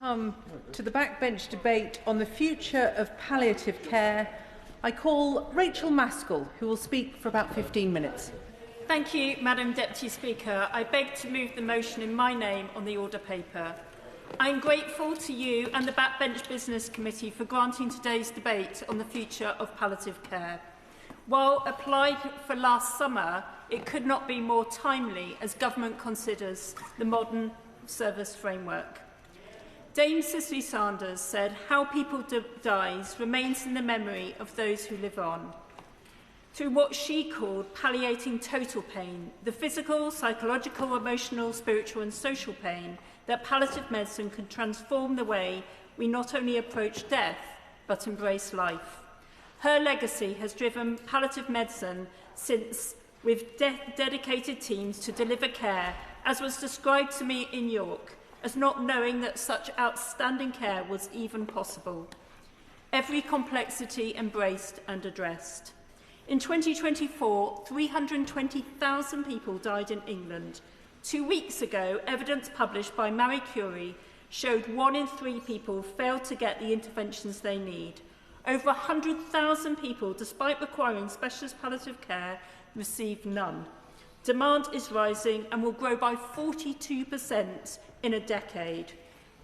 To the backbench debate on the future of palliative care, I call Rachael Maskell, who will speak for about 15 minutes. Thank you, Madam Deputy Speaker. I beg to move the motion in my name on the order paper. I am grateful to you and the Backbench Business Committee for granting today's debate on the future of palliative care. While applied for last summer, it could not be more timely as government considers the modern service framework. Dame Cicely Sanders said, "How people dies remains in the memory of those who live on." Through what she called palliating total pain, the physical, psychological, emotional, spiritual and social pain, that palliative medicine can transform the way we not only approach death, but embrace life. Her legacy has driven palliative medicine since, with dedicated teams to deliver care, as was described to me in York, as not knowing that such outstanding care was even possible. Every complexity embraced and addressed. In 2024, 320,000 people died in England. 2 weeks ago, evidence published by Marie Curie showed 1 in 3 people failed to get the interventions they need. Over 100,000 people, despite requiring specialist palliative care, received none. Demand is rising and will grow by 42% in a decade.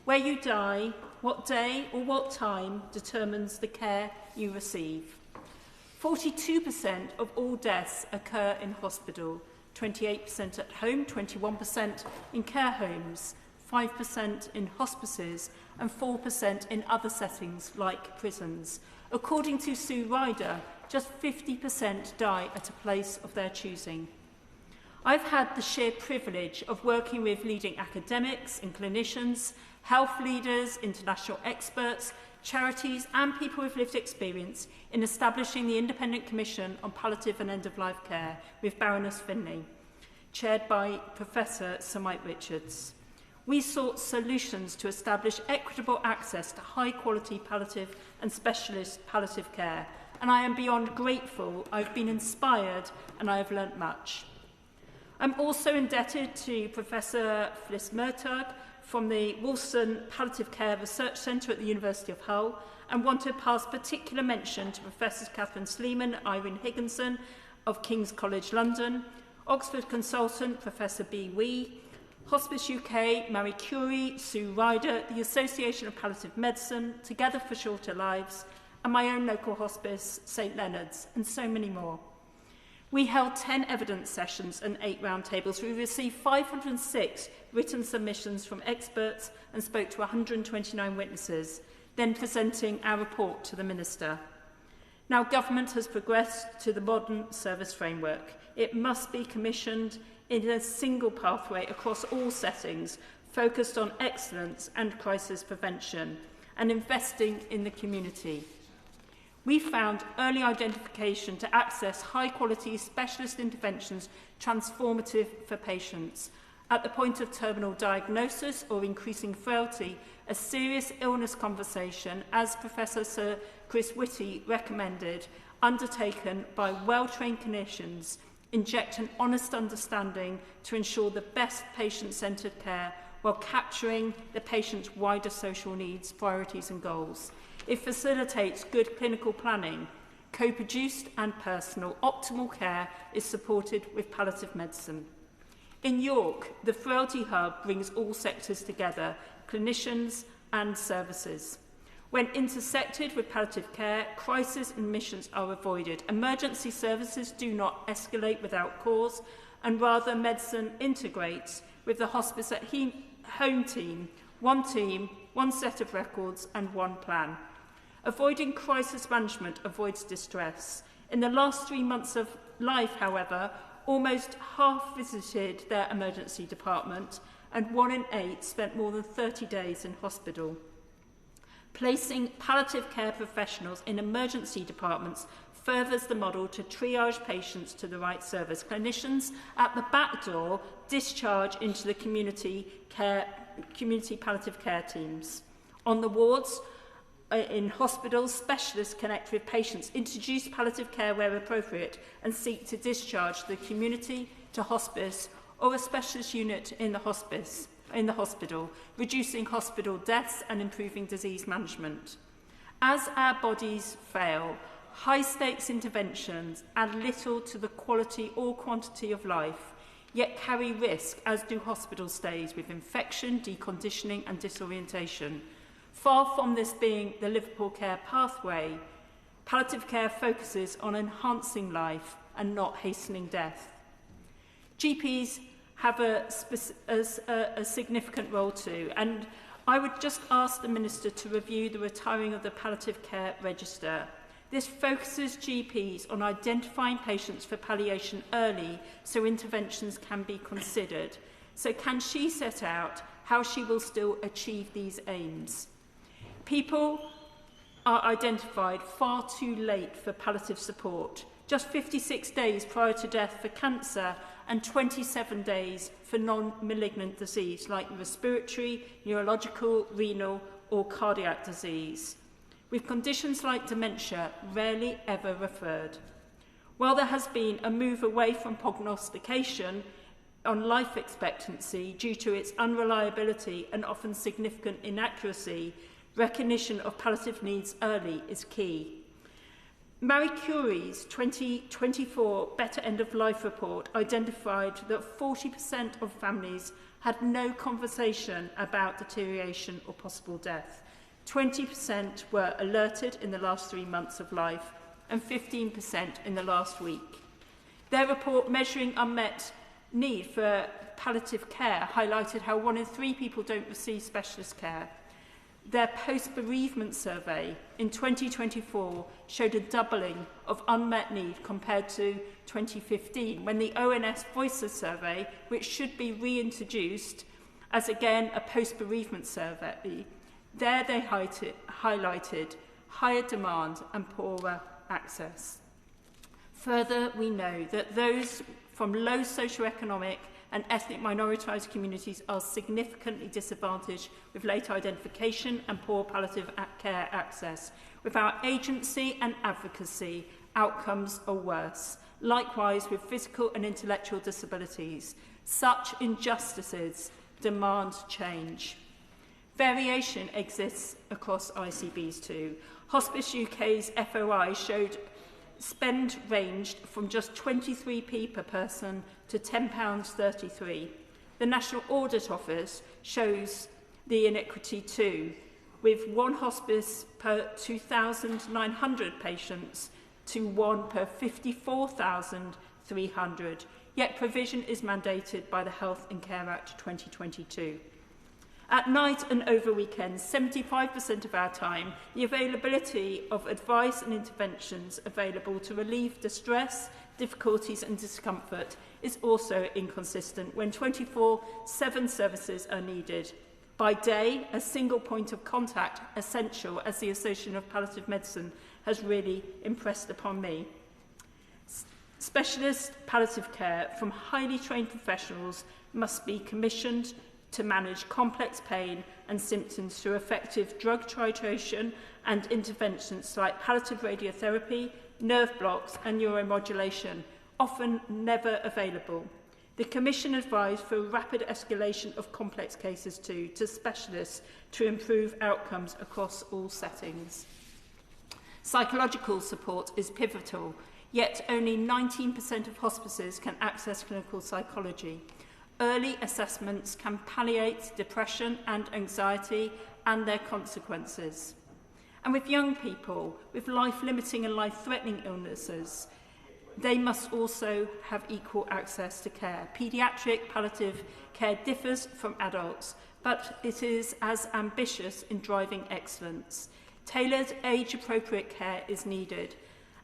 Where you die, what day or what time determines the care you receive. 42% of all deaths occur in hospital, 28% at home, 21% in care homes, 5% in hospices and 4% in other settings like prisons. According to Sue Ryder, just 50% die at a place of their choosing. I've had the sheer privilege of working with leading academics and clinicians, health leaders, international experts, charities and people with lived experience in establishing the Independent Commission on Palliative and End-of-Life Care with Baroness Finlay, chaired by Professor Sir Mike Richards. We sought solutions to establish equitable access to high-quality palliative and specialist palliative care, and I am beyond grateful. I've been inspired and I have learnt much. I'm also indebted to Professor Fliss Mertag from the Wallsend Palliative Care Research Centre at the University of Hull, and want to pass particular mention to Professors Catherine Sleeman, Irene Higginson of King's College London, Oxford consultant Professor B. Wee, Hospice UK, Marie Curie, Sue Ryder, the Association of Palliative Medicine, Together for Shorter Lives, and my own local hospice, St Leonard's, and so many more. We held 10 evidence sessions and 8 roundtables. We received 506 written submissions from experts and spoke to 129 witnesses, then presenting our report to the Minister. Now government has progressed to the modern service framework. It must be commissioned in a single pathway across all settings, focused on excellence and crisis prevention, and investing in the community. We found early identification to access high-quality specialist interventions transformative for patients. At the point of terminal diagnosis or increasing frailty, a serious illness conversation, as Professor Sir Chris Whitty recommended, undertaken by well-trained clinicians, inject an honest understanding to ensure the best patient-centred care while capturing the patient's wider social needs, priorities and goals. It facilitates good clinical planning, co-produced and personal. Optimal care is supported with palliative medicine. In York, the Frailty Hub brings all sectors together, clinicians and services. When intersected with palliative care, crisis admissions are avoided. Emergency services do not escalate without cause, and rather medicine integrates with the hospice at home team, one set of records and one plan. Avoiding crisis management avoids distress. In the last 3 months of life, however, almost half visited their emergency department and 1 in 8 spent more than 30 days in hospital. Placing palliative care professionals in emergency departments furthers the model to triage patients to the right service. Clinicians at the back door discharge into the community palliative care teams. On the wards, in hospitals, specialists connect with patients, introduce palliative care where appropriate, and seek to discharge the community to hospice or a specialist unit in the hospice. in the hospital, reducing hospital deaths and improving disease management. As our bodies fail, high-stakes interventions add little to the quality or quantity of life, yet carry risk, as do hospital stays with infection, deconditioning and disorientation. Far from this being the Liverpool care pathway, palliative care focuses on enhancing life and not hastening death. GPs have a significant role too, and I would just ask the Minister to review the retiring of the palliative care register. This focuses GPs on identifying patients for palliation early so interventions can be considered. So can she set out how she will still achieve these aims? People are identified far too late for palliative support, just 56 days prior to death for cancer and 27 days for non-malignant disease like respiratory, neurological, renal or cardiac disease, with conditions like dementia rarely ever referred. While there has been a move away from prognostication on life expectancy due to its unreliability and often significant inaccuracy, recognition of palliative needs early is key. Marie Curie's 2024 Better End of Life report identified that 40% of families had no conversation about deterioration or possible death. 20% were alerted in the last 3 months of life and 15% in the last week. Their report measuring unmet need for palliative care highlighted how 1 in 3 people don't receive specialist care. Their post-bereavement survey in 2024 showed a doubling of unmet need compared to 2015, when the ONS Voices survey, which should be reintroduced as again a post-bereavement survey, there they highlighted higher demand and poorer access. Further, we know that those from low socioeconomic and ethnic minoritized communities are significantly disadvantaged with late identification and poor palliative care access. Without agency and advocacy, outcomes are worse. Likewise, with physical and intellectual disabilities, such injustices demand change. Variation exists across ICBs too. Hospice UK's FOI showed spend ranged from just 23p per person to £10.33. The National Audit Office shows the inequity too, with 1 hospice per 2,900 patients to 1 per 54,300, yet provision is mandated by the Health and Care Act 2022. At night and over weekends, 75% of our time, the availability of advice and interventions available to relieve distress, difficulties and discomfort is also inconsistent when 24/7 services are needed. By day, a single point of contact essential, as the Association of Palliative Medicine has really impressed upon me. Specialist palliative care from highly trained professionals must be commissioned to manage complex pain and symptoms through effective drug titration and interventions like palliative radiotherapy, nerve blocks and neuromodulation, often never available. The Commission advised for rapid escalation of complex cases too to specialists to improve outcomes across all settings. Psychological support is pivotal, yet only 19% of hospices can access clinical psychology. Early assessments can palliate depression and anxiety and their consequences. And with young people with life-limiting and life-threatening illnesses, they must also have equal access to care. Paediatric palliative care differs from adults, but it is as ambitious in driving excellence. Tailored, age-appropriate care is needed,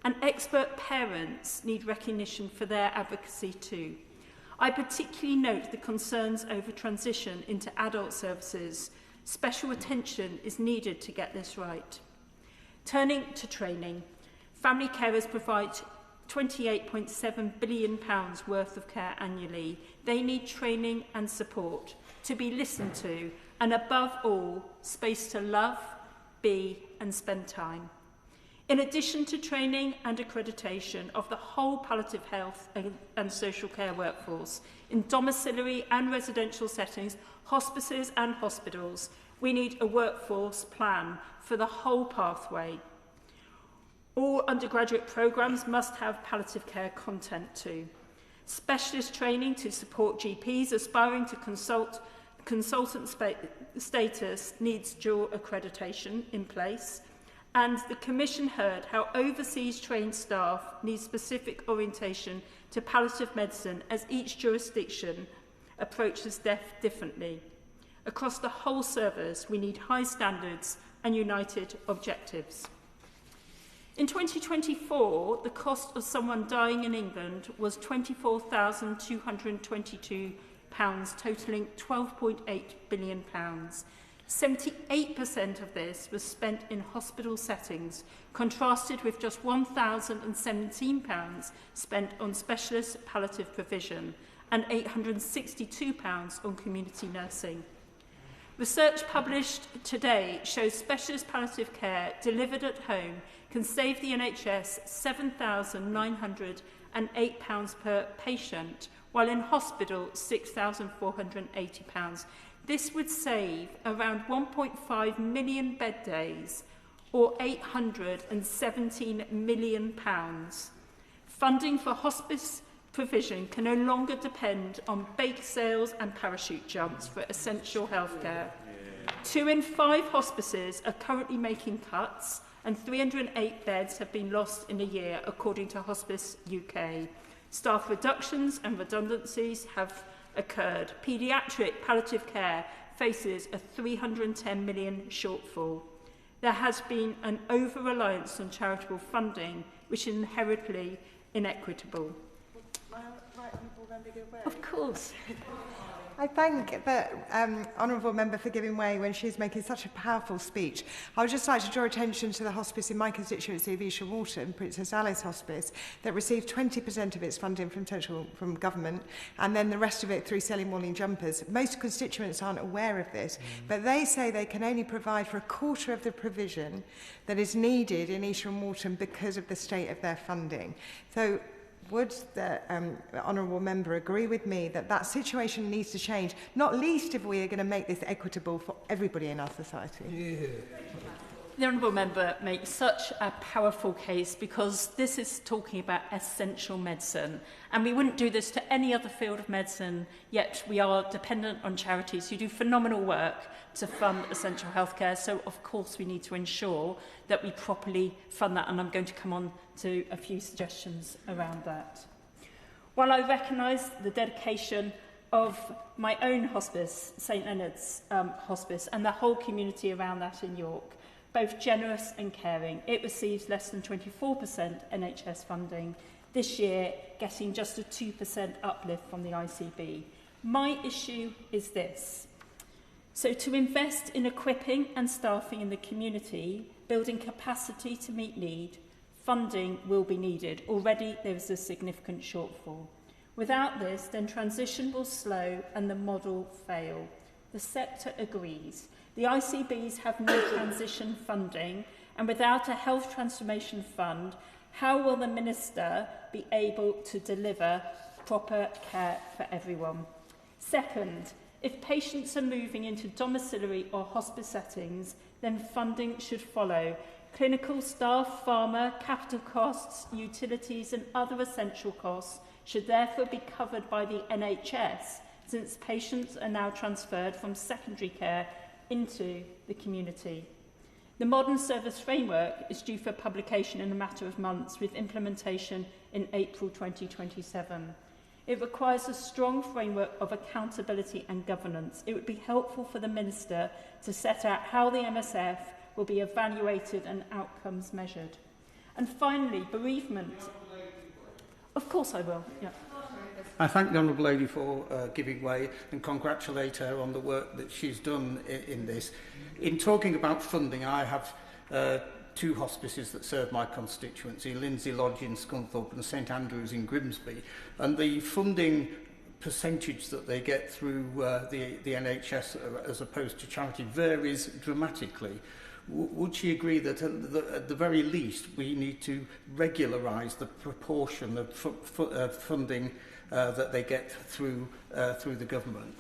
and expert parents need recognition for their advocacy too. I particularly note the concerns over transition into adult services. Special attention is needed to get this right. Turning to training, family carers provide £28.7 billion worth of care annually. They need training and support to be listened to, and above all, space to love, be and spend time. In addition to training and accreditation of the whole palliative health and social care workforce in domiciliary and residential settings, hospices and hospitals, we need a workforce plan for the whole pathway. All undergraduate programmes must have palliative care content too. Specialist training to support GPs aspiring to consultant status needs dual accreditation in place. And the Commission heard how overseas trained staff need specific orientation to palliative medicine as each jurisdiction approaches death differently. Across the whole service, we need high standards and united objectives. In 2024, the cost of someone dying in England was £24,222, totalling £12.8 billion. 78% of this was spent in hospital settings, contrasted with just £1,017 spent on specialist palliative provision and £862 on community nursing. Research published today shows specialist palliative care delivered at home can save the NHS £7,908 per patient, while in hospital £6,480. This would save around 1.5 million bed days, or £817 million. Funding for hospice provision can no longer depend on bake sales and parachute jumps for essential healthcare. 2 in 5 hospices are currently making cuts, and 308 beds have been lost in a year, according to Hospice UK. Staff reductions and redundancies have occurred. Paediatric palliative care faces a £310 million shortfall. There has been an over-reliance on charitable funding, which is inherently inequitable. Of course. I thank the Honourable Member for giving way when she's making such a powerful speech. I would just like to draw attention to the hospice in my constituency of East Walton, Princess Alice Hospice, that received 20% of its funding from government, and then the rest of it through selling morning jumpers. Most constituents aren't aware of this, but they say they can only provide for a quarter of the provision that is needed in East Walton because of the state of their funding. So would the Honourable Member agree with me that that situation needs to change, not least if we are going to make this equitable for everybody in our society? Yeah. The Honourable Member makes such a powerful case because this is talking about essential medicine, and we wouldn't do this to any other field of medicine, yet we are dependent on charities who do phenomenal work to fund essential healthcare, so of course we need to ensure that we properly fund that, and I'm going to come on to a few suggestions around that. While I recognise the dedication of my own hospice, St Leonard's Hospice, and the whole community around that in York, both generous and caring, it receives less than 24% NHS funding, this year getting just a 2% uplift from the ICB. My issue is this. So to invest in equipping and staffing in the community, building capacity to meet need, funding will be needed. Already there is a significant shortfall. Without this, then transition will slow and the model fail. The sector agrees. The ICBs have no transition funding, and without a health transformation fund, how will the Minister be able to deliver proper care for everyone? Second, if patients are moving into domiciliary or hospice settings, then funding should follow. Clinical staff, pharma, capital costs, utilities and other essential costs should therefore be covered by the NHS, since patients are now transferred from secondary care into the community. The modern service framework is due for publication in a matter of months, with implementation in April 2027. It requires a strong framework of accountability and governance. It would be helpful for the Minister to set out how the MSF will be evaluated and outcomes measured. And finally, bereavement. Of course I will, yeah. I thank the Honourable Lady for giving way and congratulate her on the work that she's done in this. In talking about funding, I have 2 hospices that serve my constituency, Lindsay Lodge in Scunthorpe and St Andrews in Grimsby, and the funding percentage that they get through the NHS as opposed to charity varies dramatically. would she agree that at the very least we need to regularise the proportion of funding that they get through the government?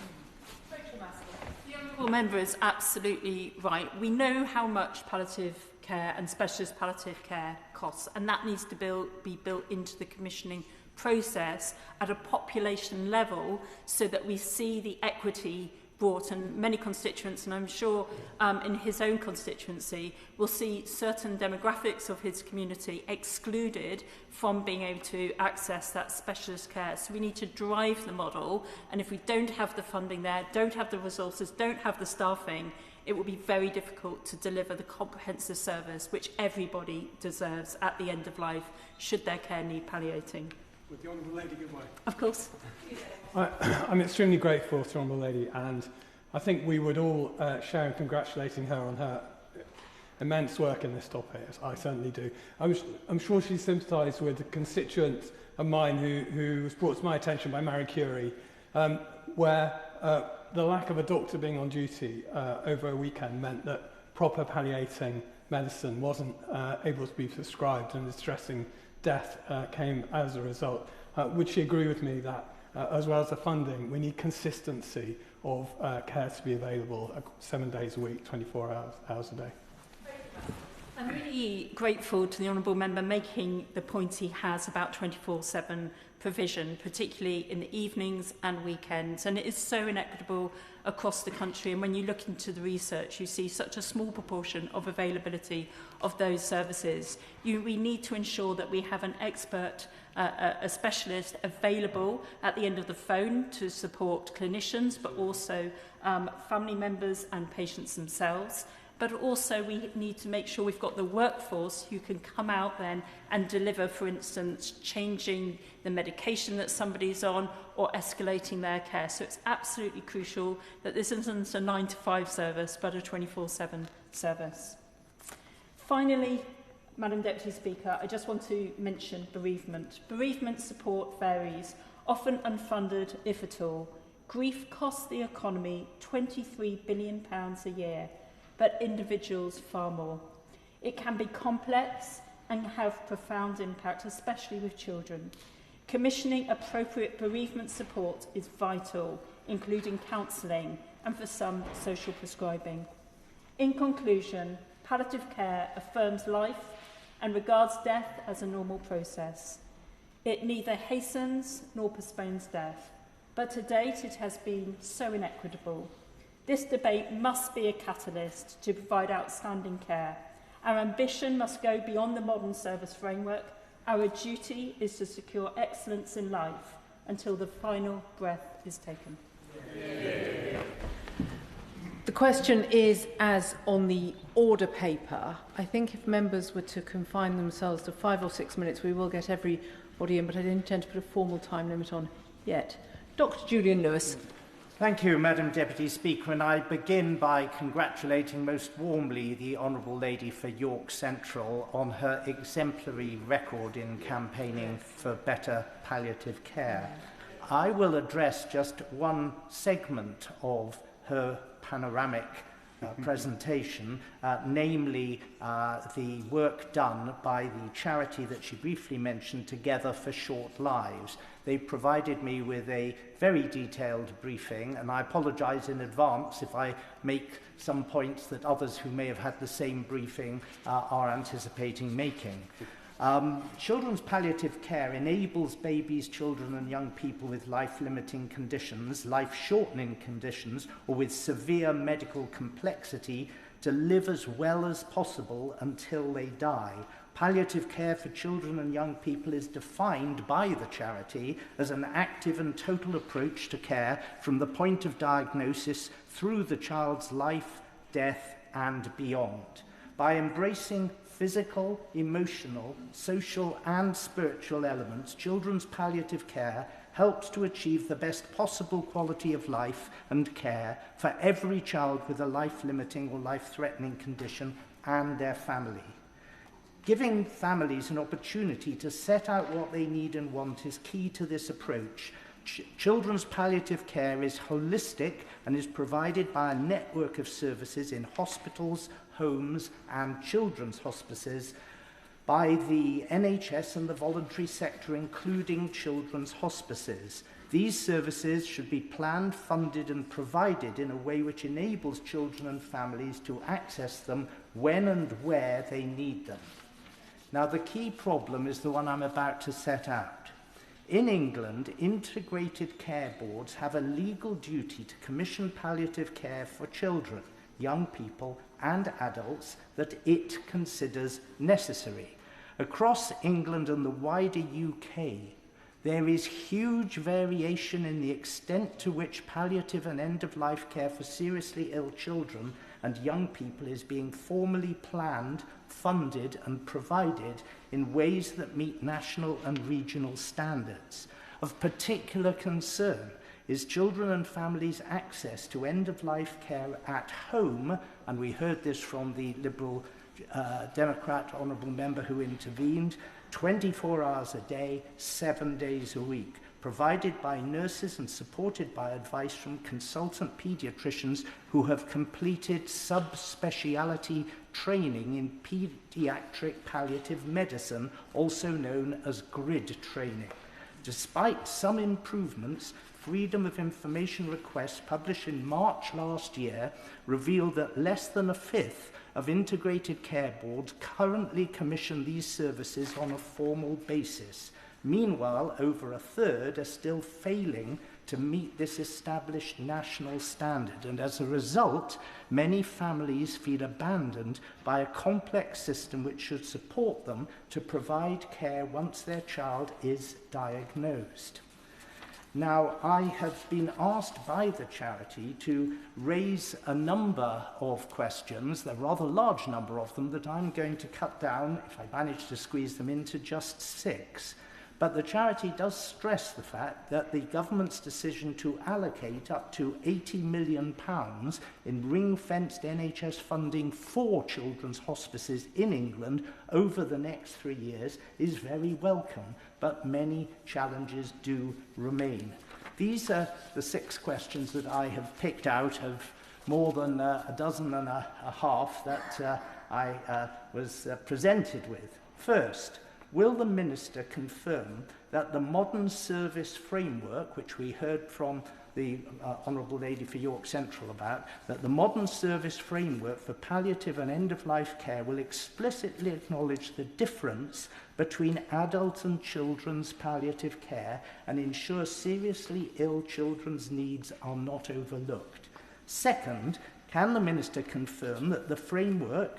The honourable member is absolutely right. We know how much palliative care and specialist palliative care costs, and that needs to be built into the commissioning process at a population level so that we see the equity brought, and many constituents, and I'm sure in his own constituency, will see certain demographics of his community excluded from being able to access that specialist care. So we need to drive the model, and if we don't have the funding there, don't have the resources, don't have the staffing, it will be very difficult to deliver the comprehensive service which everybody deserves at the end of life, should their care need palliating. Would the Honourable Lady give way? Of course. I'm extremely grateful to the Honourable Lady, and I think we would all share in congratulating her on her immense work in this topic. I certainly do. I'm sure she sympathised with a constituent of mine who was brought to my attention by Marie Curie, where the lack of a doctor being on duty over a weekend meant that proper palliating medicine wasn't able to be prescribed, and distressing death came as a result. Would she agree with me that, as well as the funding, we need consistency of care to be available 7 days a week, 24 hours a day? I'm really grateful to the honourable member making the point he has about 24/7 provision, particularly in the evenings and weekends. And it is so inequitable across the country. And when you look into the research, you see such a small proportion of availability of those services. We need to ensure that we have an expert, a specialist available at the end of the phone to support clinicians, but also family members and patients themselves. But also we need to make sure we've got the workforce who can come out then and deliver, for instance, changing the medication that somebody's on or escalating their care. So it's absolutely crucial that this isn't a 9 to 5 service, but a 24/7 service. Finally, Madam Deputy Speaker, I just want to mention bereavement. Bereavement support varies, often unfunded, if at all. Grief costs the economy £23 billion a year, but individuals far more. It can be complex and have profound impact, especially with children. Commissioning appropriate bereavement support is vital, including counselling and, for some, social prescribing. In conclusion, palliative care affirms life and regards death as a normal process. It neither hastens nor postpones death, but to date it has been so inequitable. This debate must be a catalyst to provide outstanding care. Our ambition must go beyond the modern service framework. Our duty is to secure excellence in life until the final breath is taken. The question is, as on the order paper, I think if members were to confine themselves to 5 or 6 minutes, we will get everybody in, but I didn't intend to put a formal time limit on yet. Dr. Julian Lewis. Thank you, Madam Deputy Speaker, and I begin by congratulating most warmly the Honourable Lady for York Central on her exemplary record in campaigning for better palliative care. I will address just one segment of her panoramic presentation, namely the work done by the charity that she briefly mentioned, Together for Short Lives. They provided me with a very detailed briefing, and I apologise in advance if I make some points that others who may have had the same briefing are anticipating making. Children's palliative care enables babies, children and young people with life-limiting conditions, life-shortening conditions, or with severe medical complexity to live as well as possible until they die. Palliative care for children and young people is defined by the charity as an active and total approach to care from the point of diagnosis through the child's life, death, and beyond. By embracing physical, emotional, social, and spiritual elements, children's palliative care helps to achieve the best possible quality of life and care for every child with a life-limiting or life-threatening condition and their family. Giving families an opportunity to set out what they need and want is key to this approach. Children's palliative care is holistic and is provided by a network of services in hospitals, homes and children's hospices by the NHS and the voluntary sector, including children's hospices. These services should be planned, funded and provided in a way which enables children and families to access them when and where they need them. Now, the key problem is the one I'm about to set out. In England, integrated care boards have a legal duty to commission palliative care for children, young people and adults that it considers necessary. Across England and the wider UK, there is huge variation in the extent to which palliative and end-of-life care for seriously ill children and young people is being formally planned, funded and provided in ways that meet national and regional standards. Of particular concern is children and families' access to end-of-life care at home, and we heard this from the Liberal Democrat honourable member who intervened, 24 hours a day, 7 days a week, provided by nurses and supported by advice from consultant paediatricians who have completed subspeciality training in paediatric palliative medicine, also known as GRID training. Despite some improvements, Freedom of Information requests published in March last year revealed that less than a fifth of integrated care boards currently commission these services on a formal basis. Meanwhile, over a third are still failing to meet this established national standard, and as a result, many families feel abandoned by a complex system which should support them to provide care once their child is diagnosed. Now, I have been asked by the charity to raise a number of questions, a rather large number of them, that I'm going to cut down, if I manage to squeeze them into, just 6. But the charity does stress the fact that the government's decision to allocate up to £80 million in ring-fenced NHS funding for children's hospices in England over the next 3 years is very welcome, but many challenges do remain. These are the 6 questions that I have picked out of more than a dozen and a half that I was presented with. First, will the Minister confirm that the modern service framework, which we heard from the Honourable Lady for York Central about, that the modern service framework for palliative and end-of-life care will explicitly acknowledge the difference between adult and children's palliative care and ensure seriously ill children's needs are not overlooked? Second, can the Minister confirm that the framework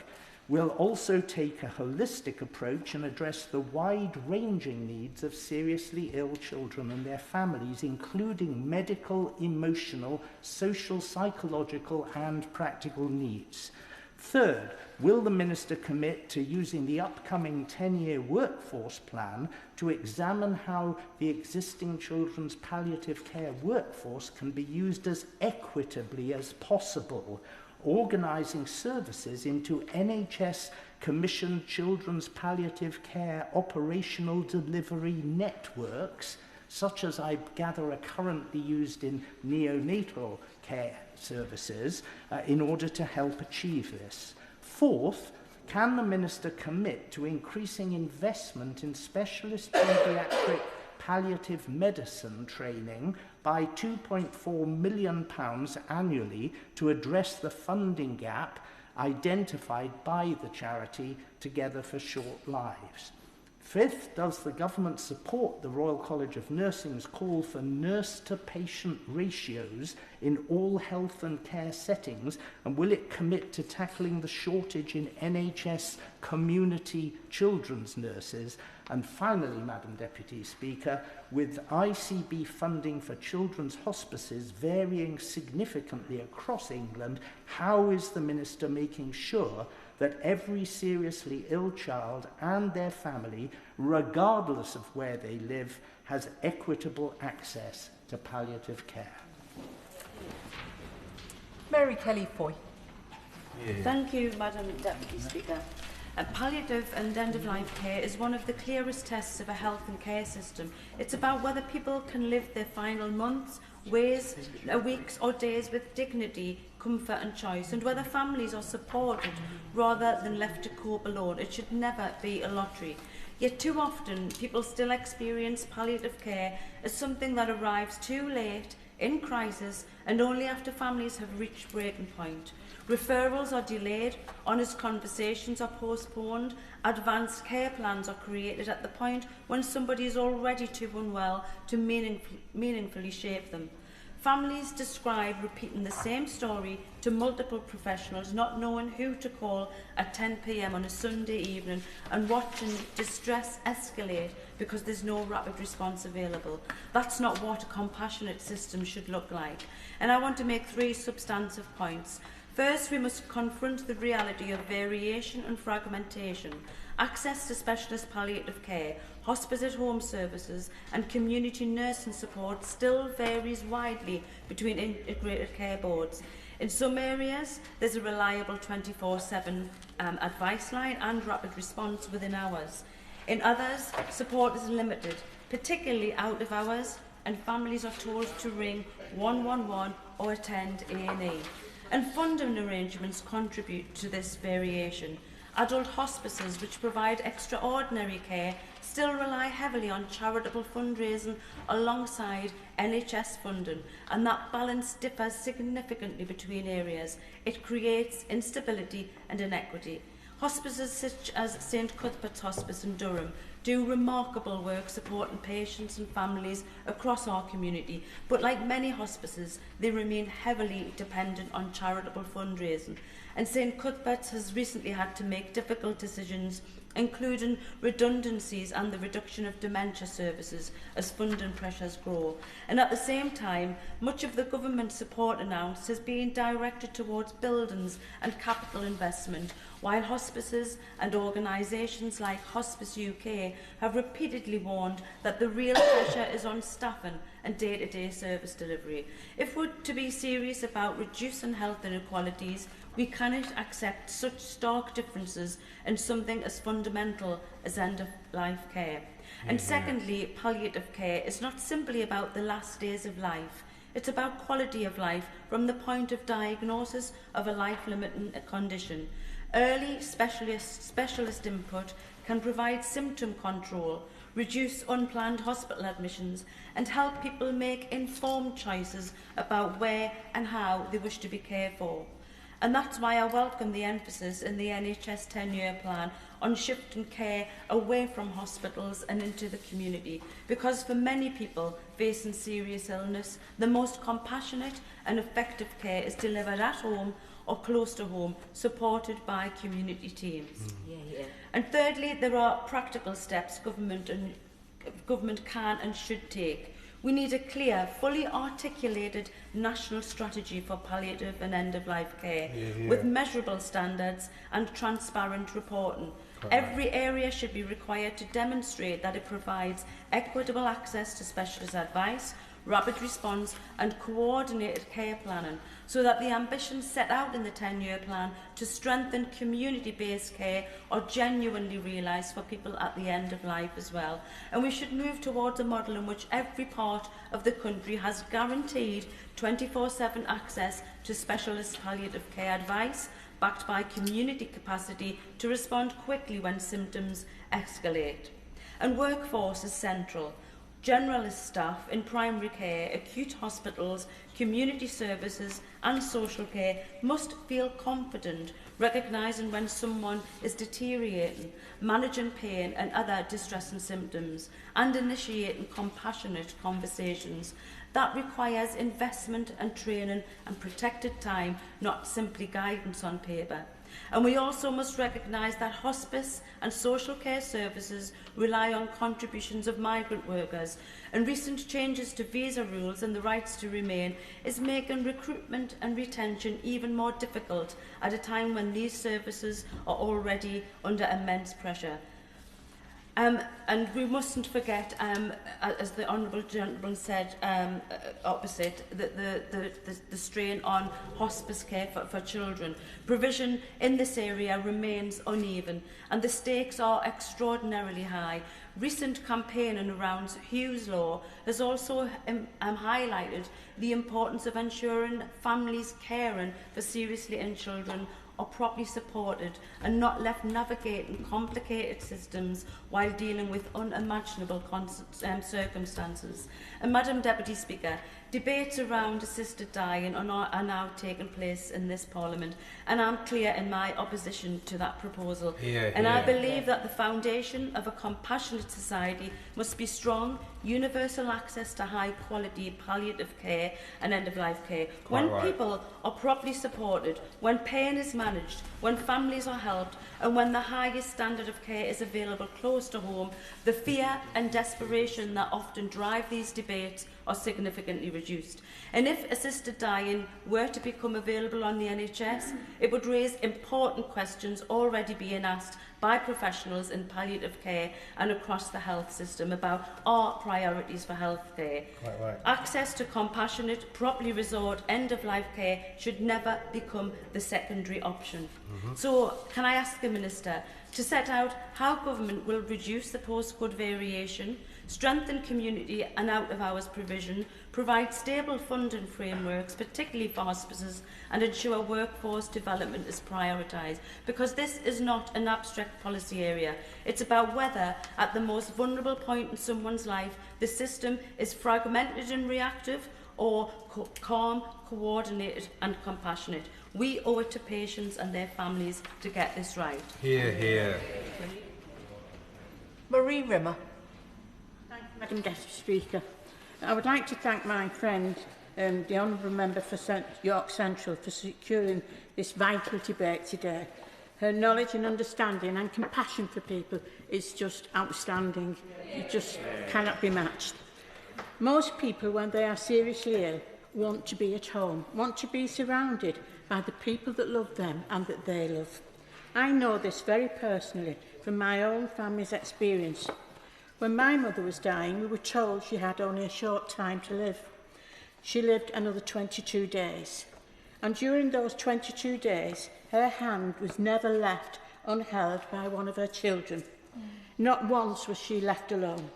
will also take a holistic approach and address the wide-ranging needs of seriously ill children and their families, including medical, emotional, social, psychological and practical needs? Third, will the Minister commit to using the upcoming 10-year workforce plan to examine how the existing children's palliative care workforce can be used as equitably as possible, organising services into NHS-commissioned children's palliative care operational delivery networks, such as I gather are currently used in neonatal care services, in order to help achieve this? Fourth, can the Minister commit to increasing investment in specialist paediatric palliative medicine training by £2.4 million annually to address the funding gap identified by the charity Together for Short Lives? Fifth, does the government support the Royal College of Nursing's call for nurse-to-patient ratios in all health and care settings, and will it commit to tackling the shortage in NHS community children's nurses? And finally, Madam Deputy Speaker, with ICB funding for children's hospices varying significantly across England, how is the Minister making sure that every seriously ill child and their family, regardless of where they live, has equitable access to palliative care? Mary Kelly-Foy. Thank you, Madam Deputy Speaker. Palliative and end-of-life care is one of the clearest tests of a health and care system. It's about whether people can live their final months, weeks or days with dignity, comfort and choice, and whether families are supported rather than left to cope alone. It should never be a lottery. Yet too often, people still experience palliative care as something that arrives too late, in crisis, and only after families have reached breaking point. Referrals are delayed, honest conversations are postponed, advanced care plans are created at the point when somebody is already too unwell to meaningfully shape them. Families describe repeating the same story to multiple professionals, not knowing who to call at 10 p.m. on a Sunday evening and watching distress escalate because there's no rapid response available. That's not what a compassionate system should look like. And I want to make 3 substantive points. First, we must confront the reality of variation and fragmentation. Access to specialist palliative care, hospice at home services and community nursing support still varies widely between integrated care boards. In some areas, there's a reliable 24/7 advice line and rapid response within hours. In others, support is limited, particularly out of hours, and families are told to ring 111 or attend A&E. And funding arrangements contribute to this variation. Adult hospices, which provide extraordinary care, still rely heavily on charitable fundraising alongside NHS funding, and that balance differs significantly between areas. It creates instability and inequity. Hospices such as St Cuthbert's Hospice in Durham do remarkable work supporting patients and families across our community, but like many hospices, they remain heavily dependent on charitable fundraising. And St Cuthbert's has recently had to make difficult decisions, including redundancies and the reduction of dementia services as funding pressures grow. And at the same time, much of the government support announced has been directed towards buildings and capital investment, while hospices and organisations like Hospice UK have repeatedly warned that the real pressure is on staffing and day-to-day service delivery. If we're to be serious about reducing health inequalities, we cannot accept such stark differences in something as fundamental as end-of-life care. And secondly, palliative care is not simply about the last days of life. It's about quality of life from the point of diagnosis of a life-limiting condition. Early specialist input can provide symptom control, reduce unplanned hospital admissions, and help people make informed choices about where and how they wish to be cared for. And that's why I welcome the emphasis in the NHS 10-year plan on shifting care away from hospitals and into the community, because for many people facing serious illness, the most compassionate and effective care is delivered at home or close to home, supported by community teams. And thirdly, there are practical steps government can and should take. We need a clear, fully articulated national strategy for palliative and end-of-life care with measurable standards and transparent reporting. Every area should be required to demonstrate that it provides equitable access to specialist advice, rapid response and coordinated care planning, so that the ambitions set out in the 10-year plan to strengthen community-based care are genuinely realised for people at the end of life as well. And we should move towards a model in which every part of the country has guaranteed 24/7 access to specialist palliative care advice, backed by community capacity to respond quickly when symptoms escalate. And workforce is central. Generalist staff in primary care, acute hospitals, community services and social care must feel confident recognising when someone is deteriorating, managing pain and other distressing symptoms, and initiating compassionate conversations. That requires investment and training and protected time, not simply guidance on paper. And we also must recognise that hospice and social care services rely on contributions of migrant workers, and recent changes to visa rules and the rights to remain is making recruitment and retention even more difficult at a time when these services are already under immense pressure. And we mustn't forget, as the Honourable Gentleman said opposite, that the strain on hospice care for children. Provision in this area remains uneven and the stakes are extraordinarily high. Recent campaigning around Hughes Law has also highlighted the importance of ensuring families caring for seriously ill children are properly supported and not left navigating complicated systems while dealing with unimaginable circumstances. And Madam Deputy Speaker, debates around assisted dying are now taking place in this Parliament, and I'm clear in my opposition to that proposal. I believe that the foundation of a compassionate society must be strong, universal access to high-quality palliative care and end-of-life care. When people are properly supported, when pain is managed, when families are helped, and when the highest standard of care is available close to home, the fear and desperation that often drive these debates are significantly reduced. And if assisted dying were to become available on the NHS, it would raise important questions already being asked by professionals in palliative care and across the health system about our priorities for health care. Access to compassionate, properly resourced end-of-life care should never become the secondary option. So, can I ask the Minister to set out how government will reduce the postcode variation, strengthen community and out-of-hours provision, provide stable funding frameworks, particularly for hospices, and ensure workforce development is prioritised. Because this is not an abstract policy area. It's about whether, at the most vulnerable point in someone's life, the system is fragmented and reactive, or calm, coordinated and compassionate. We owe it to patients and their families to get this right. Hear, hear. Marie Rimmer. Thank you, Madam Deputy Speaker. I would like to thank my friend, the Honourable Member for York Central, for securing this vital debate today. Her knowledge and understanding and compassion for people is just outstanding. It just cannot be matched. Most people, when they are seriously ill, want to be at home, want to be surrounded by the people that love them and that they love. I know this very personally from my own family's experience. When my mother was dying, we were told she had only a short time to live. She lived another 22 days. And during those 22 days, her hand was never left unheld by one of her children. Not once was she left alone.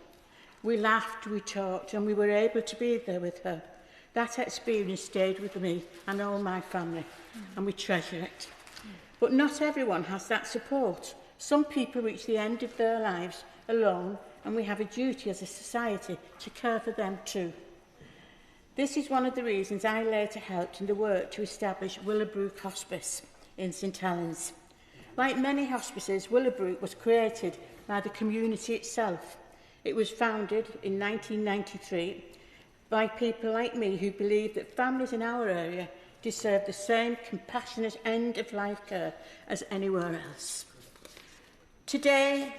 We laughed, we talked, and we were able to be there with her. That experience stayed with me and all my family, and we treasure it. But not everyone has that support. Some people reach the end of their lives alone, and we have a duty as a society to care for them too. This is one of the reasons I later helped in the work to establish Willowbrook Hospice in St Helens. Like many hospices, Willowbrook was created by the community itself. It was founded in 1993 by people like me who believe that families in our area deserve the same compassionate end-of-life care as anywhere else. Today,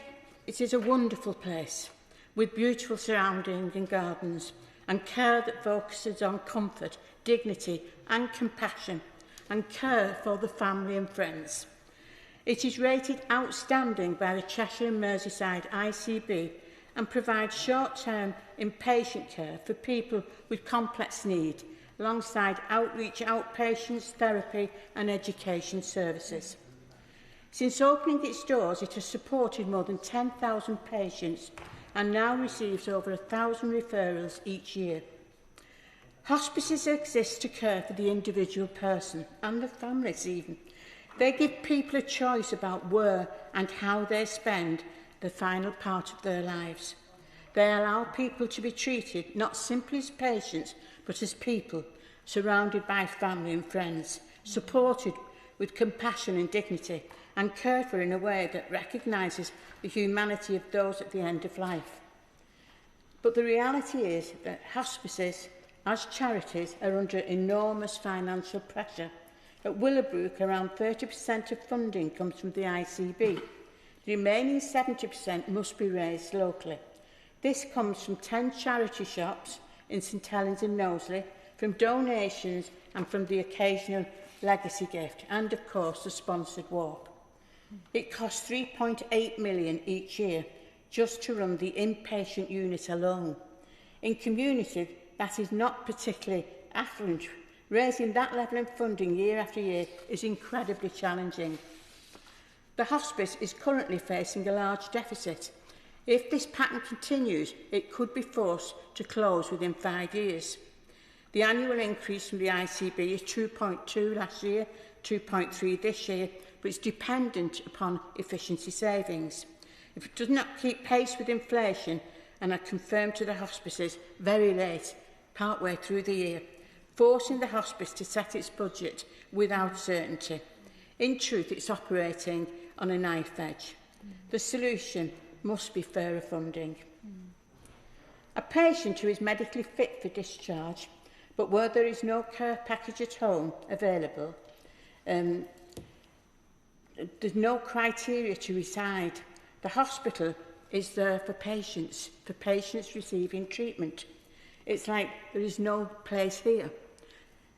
it is a wonderful place with beautiful surroundings and gardens and care that focuses on comfort, dignity and compassion and care for the family and friends. It is rated outstanding by the Cheshire and Merseyside ICB and provides short-term inpatient care for people with complex need, alongside outreach, outpatients, therapy and education services. Since opening its doors, it has supported more than 10,000 patients and now receives over 1,000 referrals each year. Hospices exist to care for the individual person and the families even. They give people a choice about where and how they spend the final part of their lives. They allow people to be treated not simply as patients, but as people, surrounded by family and friends, supported with compassion and dignity, and cared for in a way that recognises the humanity of those at the end of life. But the reality is that hospices, as charities, are under enormous financial pressure. At Willowbrook, around 30% of funding comes from the ICB. The remaining 70% must be raised locally. This comes from 10 charity shops in St Helens and Knowsley, from donations and from the occasional legacy gift, and of course the sponsored walk. It costs £3.8 million each year just to run the inpatient unit alone. In communities that is not particularly affluent, raising that level of funding year after year is incredibly challenging. The hospice is currently facing a large deficit. If this pattern continues, it could be forced to close within 5 years. The annual increase from the ICB is 2.2 last year, 2.3 this year, but it's dependent upon efficiency savings. If it does not keep pace with inflation and are confirmed to the hospices very late, partway through the year, forcing the hospice to set its budget without certainty. In truth, it's operating on a knife edge. The solution must be fairer funding. A patient who is medically fit for discharge, but where there is no care package at home available, there's no criteria to reside. The hospital is there for patients receiving treatment. It's like there is no place here.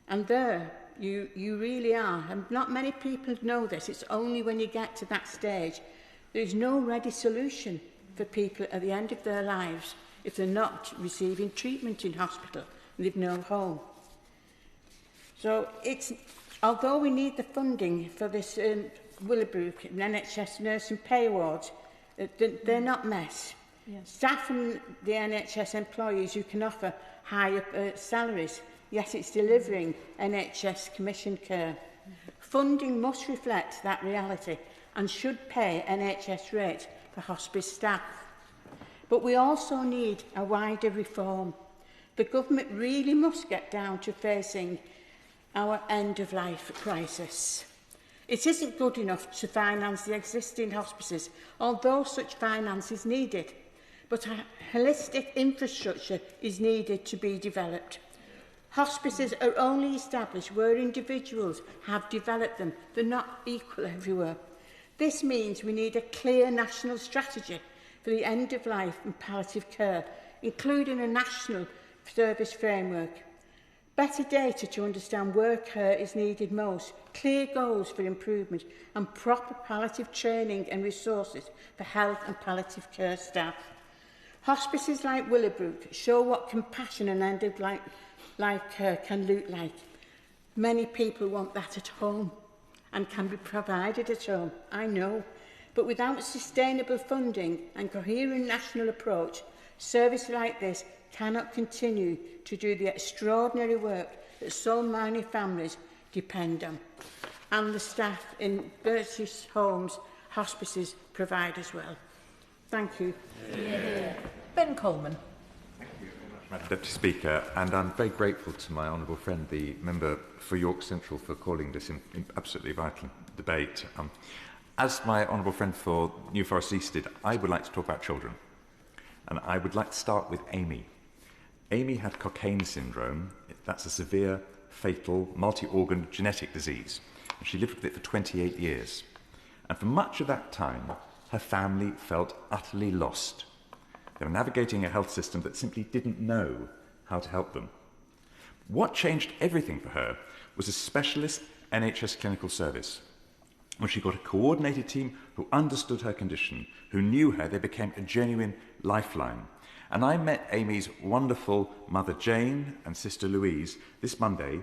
And there, you really are. And not many people know this. It's only when you get to that stage. There's no ready solution for people at the end of their lives if they're not receiving treatment in hospital and they've no home. So although we need the funding for this Willowbrook and NHS nursing pay awards, they're not met. Yes. Staff and the NHS employees who can offer higher salaries, yet it's delivering NHS commissioned care. Funding must reflect that reality and should pay NHS rates for hospice staff. But we also need a wider reform. The government really must get down to facing our end-of-life crisis. It isn't good enough to finance the existing hospices, although such finance is needed. But a holistic infrastructure is needed to be developed. Hospices are only established where individuals have developed them. They're not equal everywhere. This means we need a clear national strategy for the end-of-life and palliative care, including a national service framework. Better data to understand where care is needed most, clear goals for improvement, and proper palliative training and resources for health and palliative care staff. Hospices like Willowbrook show what compassion and end-of-life care can look like. Many people want that at home and can be provided at home, I know. But without sustainable funding and coherent national approach, services like this cannot continue to do the extraordinary work that so many families depend on, and the staff in British homes, hospices provide as well. Thank you. Yeah. Ben Coleman. Thank you very much, Madam Deputy Speaker, and I'm very grateful to my honourable friend, the member for York Central, for calling this an absolutely vital debate. As my honourable friend for New Forest East did, I would like to talk about children. And I would like to start with Amy. Amy had Cockayne syndrome. That's a severe, fatal, multi-organ genetic disease. And she lived with it for 28 years. And for much of that time, her family felt utterly lost. They were navigating a health system that simply didn't know how to help them. What changed everything for her was a specialist NHS clinical service. When she got a coordinated team who understood her condition, who knew her, they became a genuine lifeline. And I met Amy's wonderful mother Jane and sister Louise this Monday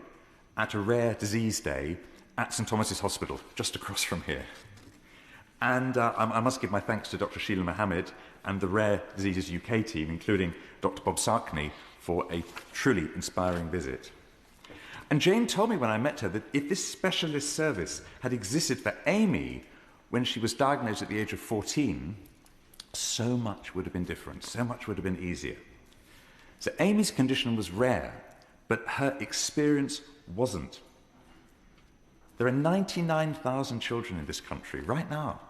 at a rare disease day at St Thomas's Hospital, just across from here. And I must give my thanks to Dr. Sheila Mohammed and the Rare Diseases UK team, including Dr. Bob Sarkney, for a truly inspiring visit. And Jane told me when I met her that if this specialist service had existed for Amy when she was diagnosed at the age of 14, so much would have been different, so much would have been easier. So Amy's condition was rare, but her experience wasn't. There are 99,000 children in this country right now.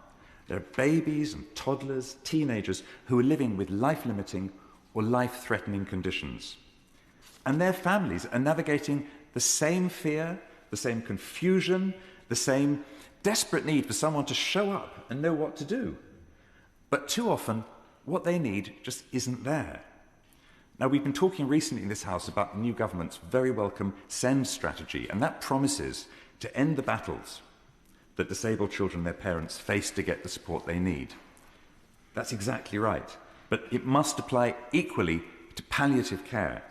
There are babies and toddlers, teenagers who are living with life-limiting or life-threatening conditions. And their families are navigating the same fear, the same confusion, the same desperate need for someone to show up and know what to do. But too often, what they need just isn't there. Now, we've been talking recently in this House about the new government's very welcome SEND strategy, and that promises to end the battles that disabled children and their parents face to get the support they need. That's exactly right. But it must apply equally to palliative care.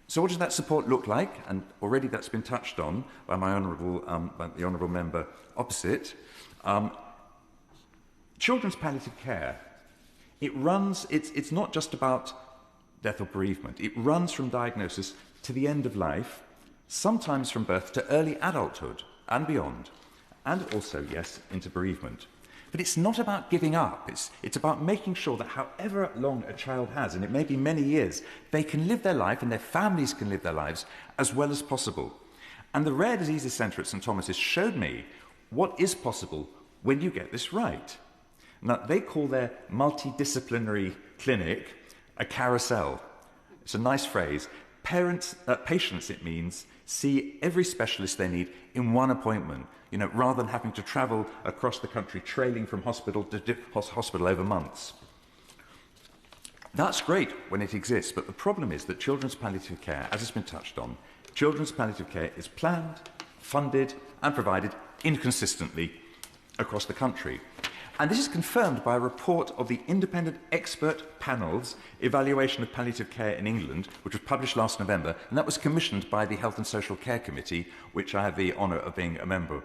So what does that support look like? And already that's been touched on by by the honourable member opposite. Children's palliative care, it's not just about death or bereavement. It runs from diagnosis to the end of life, sometimes from birth to early adulthood and beyond, and also, yes, into bereavement. But it's not about giving up. It's about making sure that however long a child has, and it may be many years, they can live their life and their families can live their lives as well as possible. And the Rare Diseases Centre at St Thomas's showed me what is possible when you get this right. Now, they call their multidisciplinary clinic a carousel. It's a nice phrase. Patients, it means, see every specialist they need in one appointment, rather than having to travel across the country, trailing from hospital to hospital over months. That's great when it exists, but the problem is that children's palliative care, as has been touched on, children's palliative care is planned, funded and provided inconsistently across the country. And this is confirmed by a report of the Independent Expert Panel's Evaluation of Palliative Care in England, which was published last November, and that was commissioned by the Health and Social Care Committee, which I have the honour of being a member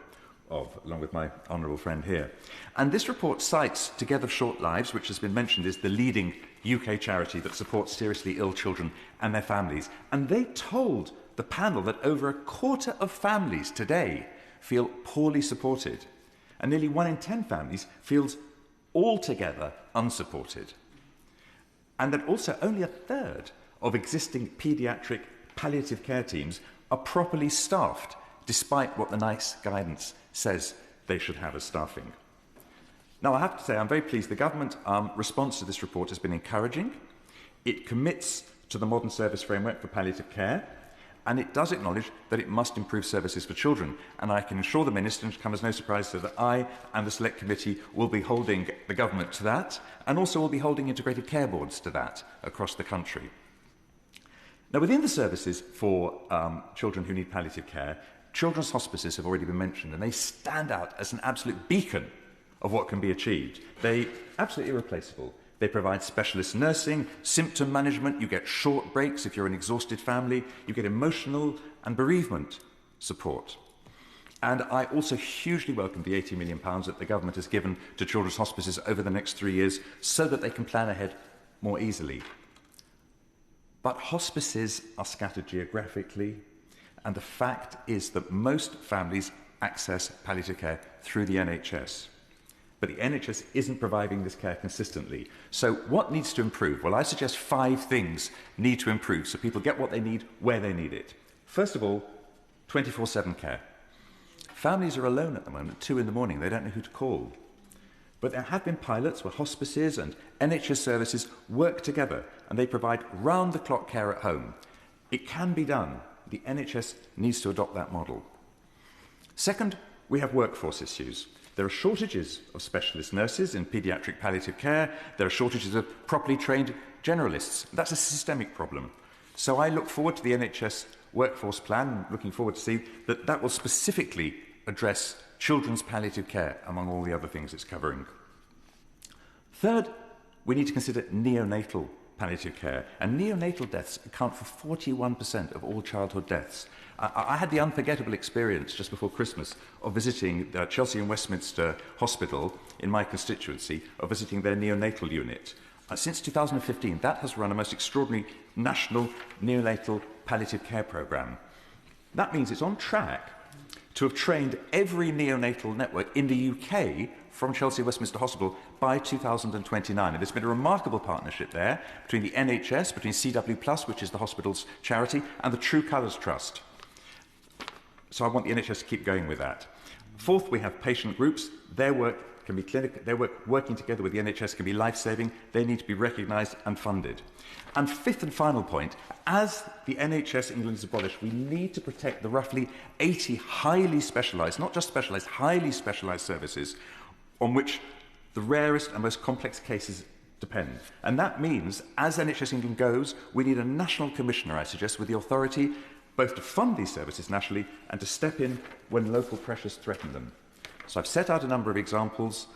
of, along with my honourable friend here. And this report cites Together Short Lives, which has been mentioned is the leading UK charity that supports seriously ill children and their families. And they told the panel that over a quarter of families today feel poorly supported. And nearly 1 in 10 families feels altogether unsupported. And that also only a third of existing paediatric palliative care teams are properly staffed, despite what the NICE guidance says they should have as staffing. Now, I have to say, I'm very pleased the government response to this report has been encouraging. It commits to the modern service framework for palliative care, and it does acknowledge that it must improve services for children. And I can assure the Minister, and it comes as no surprise to that I and the Select Committee will be holding the government to that, and also will be holding integrated care boards to that across the country. Now, within the services for children who need palliative care, children's hospices have already been mentioned, and they stand out as an absolute beacon of what can be achieved. They're absolutely irreplaceable. They provide specialist nursing, symptom management, you get short breaks if you're an exhausted family, you get emotional and bereavement support. And I also hugely welcome the £80 million that the government has given to children's hospices over the next 3 years so that they can plan ahead more easily. But hospices are scattered geographically, and the fact is that most families access palliative care through the NHS. But the NHS isn't providing this care consistently. So what needs to improve? Well, I suggest 5 things need to improve so people get what they need where they need it. First of all, 24/7 care. Families are alone at the moment, 2 in the morning. They don't know who to call. But there have been pilots where hospices and NHS services work together and they provide round-the-clock care at home. It can be done. The NHS needs to adopt that model. Second, we have workforce issues. There are shortages of specialist nurses in paediatric palliative care. There are shortages of properly trained generalists. That's a systemic problem. So I look forward to the NHS workforce plan, looking forward to see that that will specifically address children's palliative care, among all the other things it's covering. Third, we need to consider neonatal palliative care. And neonatal deaths account for 41% of all childhood deaths. I had the unforgettable experience just before Christmas of visiting the Chelsea and Westminster Hospital in my constituency, of visiting their neonatal unit. Since 2015, that has run a most extraordinary national neonatal palliative care programme. That means it's on track to have trained every neonatal network in the UK from Chelsea Westminster Hospital by 2029. And there's been a remarkable partnership there between the NHS, between CW+, which is the hospital's charity, and the True Colours Trust. So I want the NHS to keep going with that. Fourth, we have patient groups. Their work can be clinical. Their work working together with the NHS can be life-saving. They need to be recognised and funded. And fifth and final point, as the NHS England is abolished, we need to protect the roughly 80 highly specialised, not just specialised, highly specialised services on which the rarest and most complex cases depend. And that means, as NHS England goes, we need a national commissioner, I suggest, with the authority both to fund these services nationally and to step in when local pressures threaten them. So I've set out a number of examples.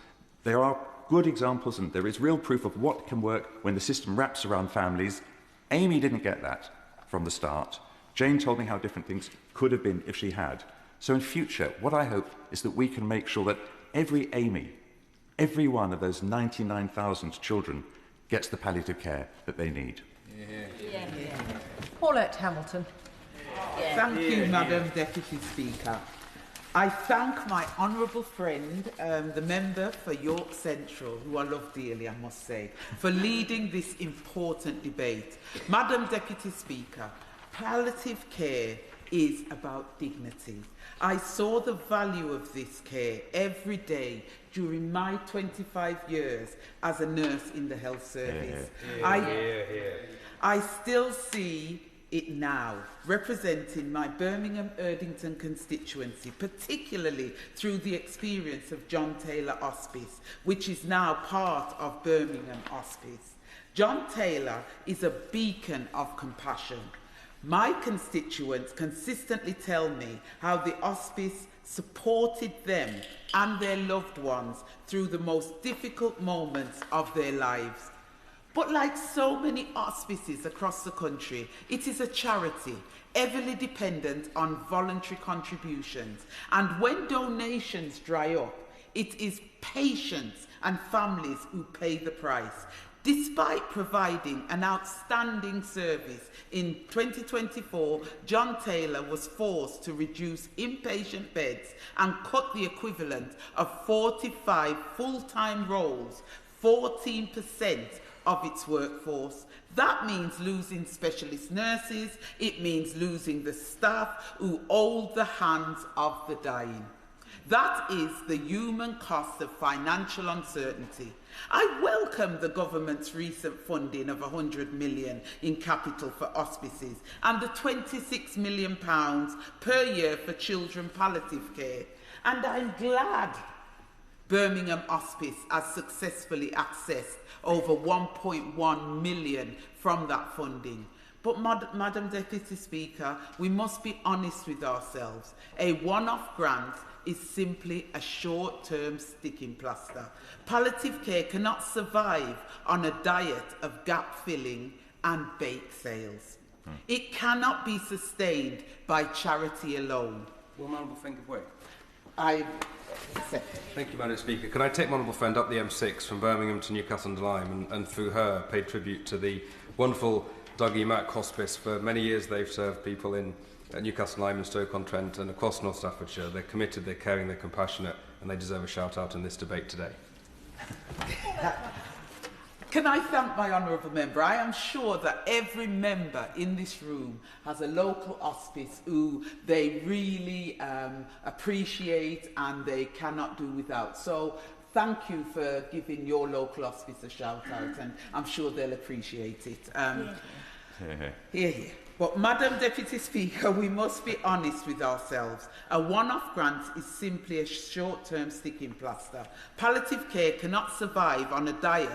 There are good examples and there is real proof of what can work when the system wraps around families. Amy didn't get that from the start. Jane told me how different things could have been if she had. So in future, what I hope is that we can make sure that every Amy, every one of those 99,000 children gets the palliative care that they need. Paulette Hamilton. Thank you, Madam Deputy Speaker. I thank my honourable friend, the member for York Central, who I love dearly, I must say, for leading this important debate. Madam Deputy Speaker, palliative care is about dignity. I saw the value of this care every day during my 25 years as a nurse in the health service. I still see it now, representing my Birmingham Erdington constituency, particularly through the experience of John Taylor Hospice, which is now part of Birmingham Hospice. John Taylor is a beacon of compassion. My constituents consistently tell me how the hospice supported them and their loved ones through the most difficult moments of their lives. But like so many hospices across the country, it is a charity, heavily dependent on voluntary contributions. And when donations dry up, it is patients and families who pay the price. Despite providing an outstanding service, in 2024, John Taylor was forced to reduce inpatient beds and cut the equivalent of 45 full-time roles, 14% of its workforce. That means losing specialist nurses. It means losing the staff who hold the hands of the dying. That is the human cost of financial uncertainty. I welcome the government's recent funding of £100 million in capital for hospices and the £26 million per year for children palliative care. And I'm glad Birmingham Hospice has successfully accessed over 1.1 million from that funding. But Madam Deputy Speaker, we must be honest with ourselves. A one-off grant is simply a short-term sticking plaster. Palliative care cannot survive on a diet of gap filling and bake sales. It cannot be sustained by charity alone. Will my honourable friend give way? Thank you, Madam Speaker. Can I take my honourable friend up the M6 from Birmingham to Newcastle and Lyme and through her pay tribute to the wonderful Dougie Mack Hospice. For many years they've served people in Newcastle, Lyme and Stoke-on-Trent and across North Staffordshire. They're committed, they're caring, they're compassionate, and they deserve a shout-out in this debate today. Can I thank my honourable member? I am sure that every member in this room has a local hospice who they really appreciate and they cannot do without. So thank you for giving your local hospice a shout-out, and I'm sure they'll appreciate it. Hear. But, Madam Deputy Speaker, we must be honest with ourselves. A one-off grant is simply a short-term sticking plaster. Palliative care cannot survive on a diet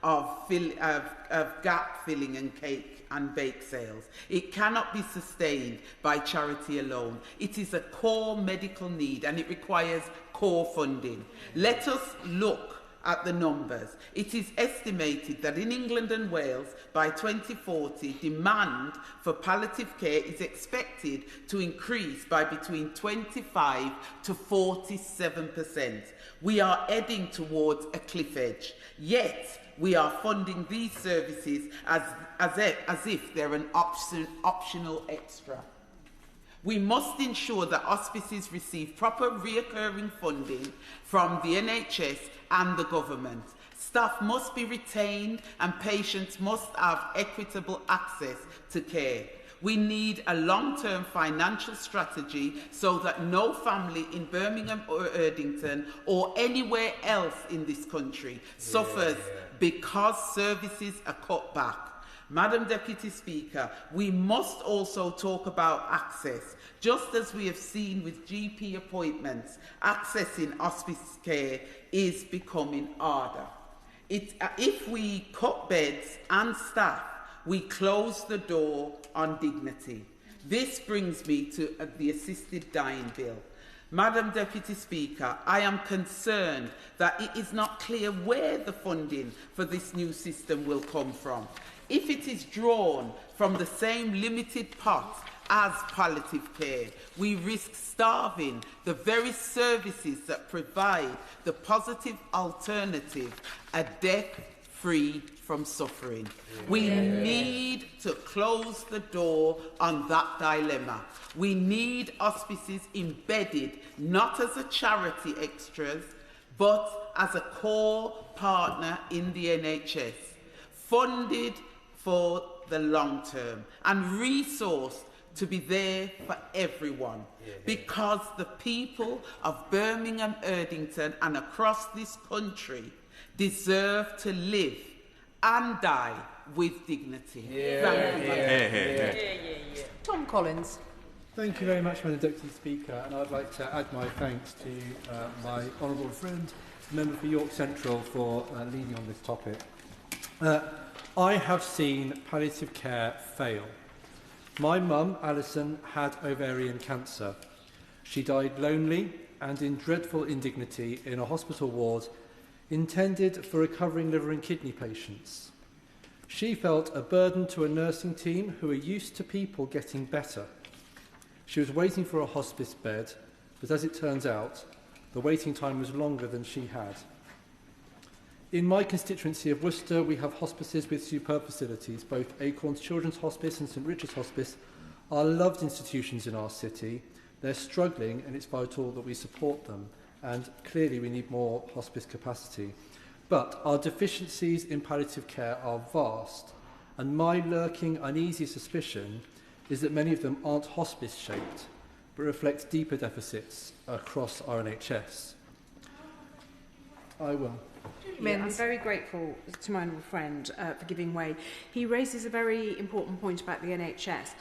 of gap filling and cake and bake sales. It cannot be sustained by charity alone. It is a core medical need and it requires core funding. Let us look at the numbers. It is estimated that in England and Wales by 2040, demand for palliative care is expected to increase by between 25 to 47%. We are heading towards a cliff edge, yet we are funding these services as if they're an optional extra. We must ensure that hospices receive proper reoccurring funding from the NHS and the government. Staff must be retained and patients must have equitable access to care. We need a long-term financial strategy so that no family in Birmingham or Erdington or anywhere else in this country suffers because services are cut back. Madam Deputy Speaker, we must also talk about access. Just as we have seen with GP appointments, accessing hospice care is becoming harder. If we cut beds and staff, we close the door on dignity. This brings me to the assisted dying bill. Madam Deputy Speaker, I am concerned that it is not clear where the funding for this new system will come from. If it is drawn from the same limited pot as palliative care, we risk starving the very services that provide the positive alternative, a death free from suffering. We need to close the door on that dilemma. We need hospices embedded not as a charity extras, but as a core partner in the NHS, funded for the long term and resourced to be there for everyone, because the people of Birmingham, Erdington and across this country deserve to live and die with dignity. Tom Collins. Thank you very much, Madam Deputy Speaker, and I'd like to add my thanks to my honourable friend, the member for York Central, for leading on this topic. I have seen palliative care fail. My mum, Alison, had ovarian cancer. She died lonely and in dreadful indignity in a hospital ward intended for recovering liver and kidney patients. She felt a burden to a nursing team who are used to people getting better. She was waiting for a hospice bed, but as it turns out, the waiting time was longer than she had. In my constituency of Worcester, we have hospices with superb facilities. Both Acorns Children's Hospice and St Richard's Hospice are loved institutions in our city. They're struggling, and it's vital that we support them. And clearly we need more hospice capacity. But our deficiencies in palliative care are vast, and my lurking uneasy suspicion is that many of them aren't hospice-shaped, but reflect deeper deficits across our NHS. I will. Yeah, I'm very grateful to my honourable friend for giving way. He raises a very important point about the NHS.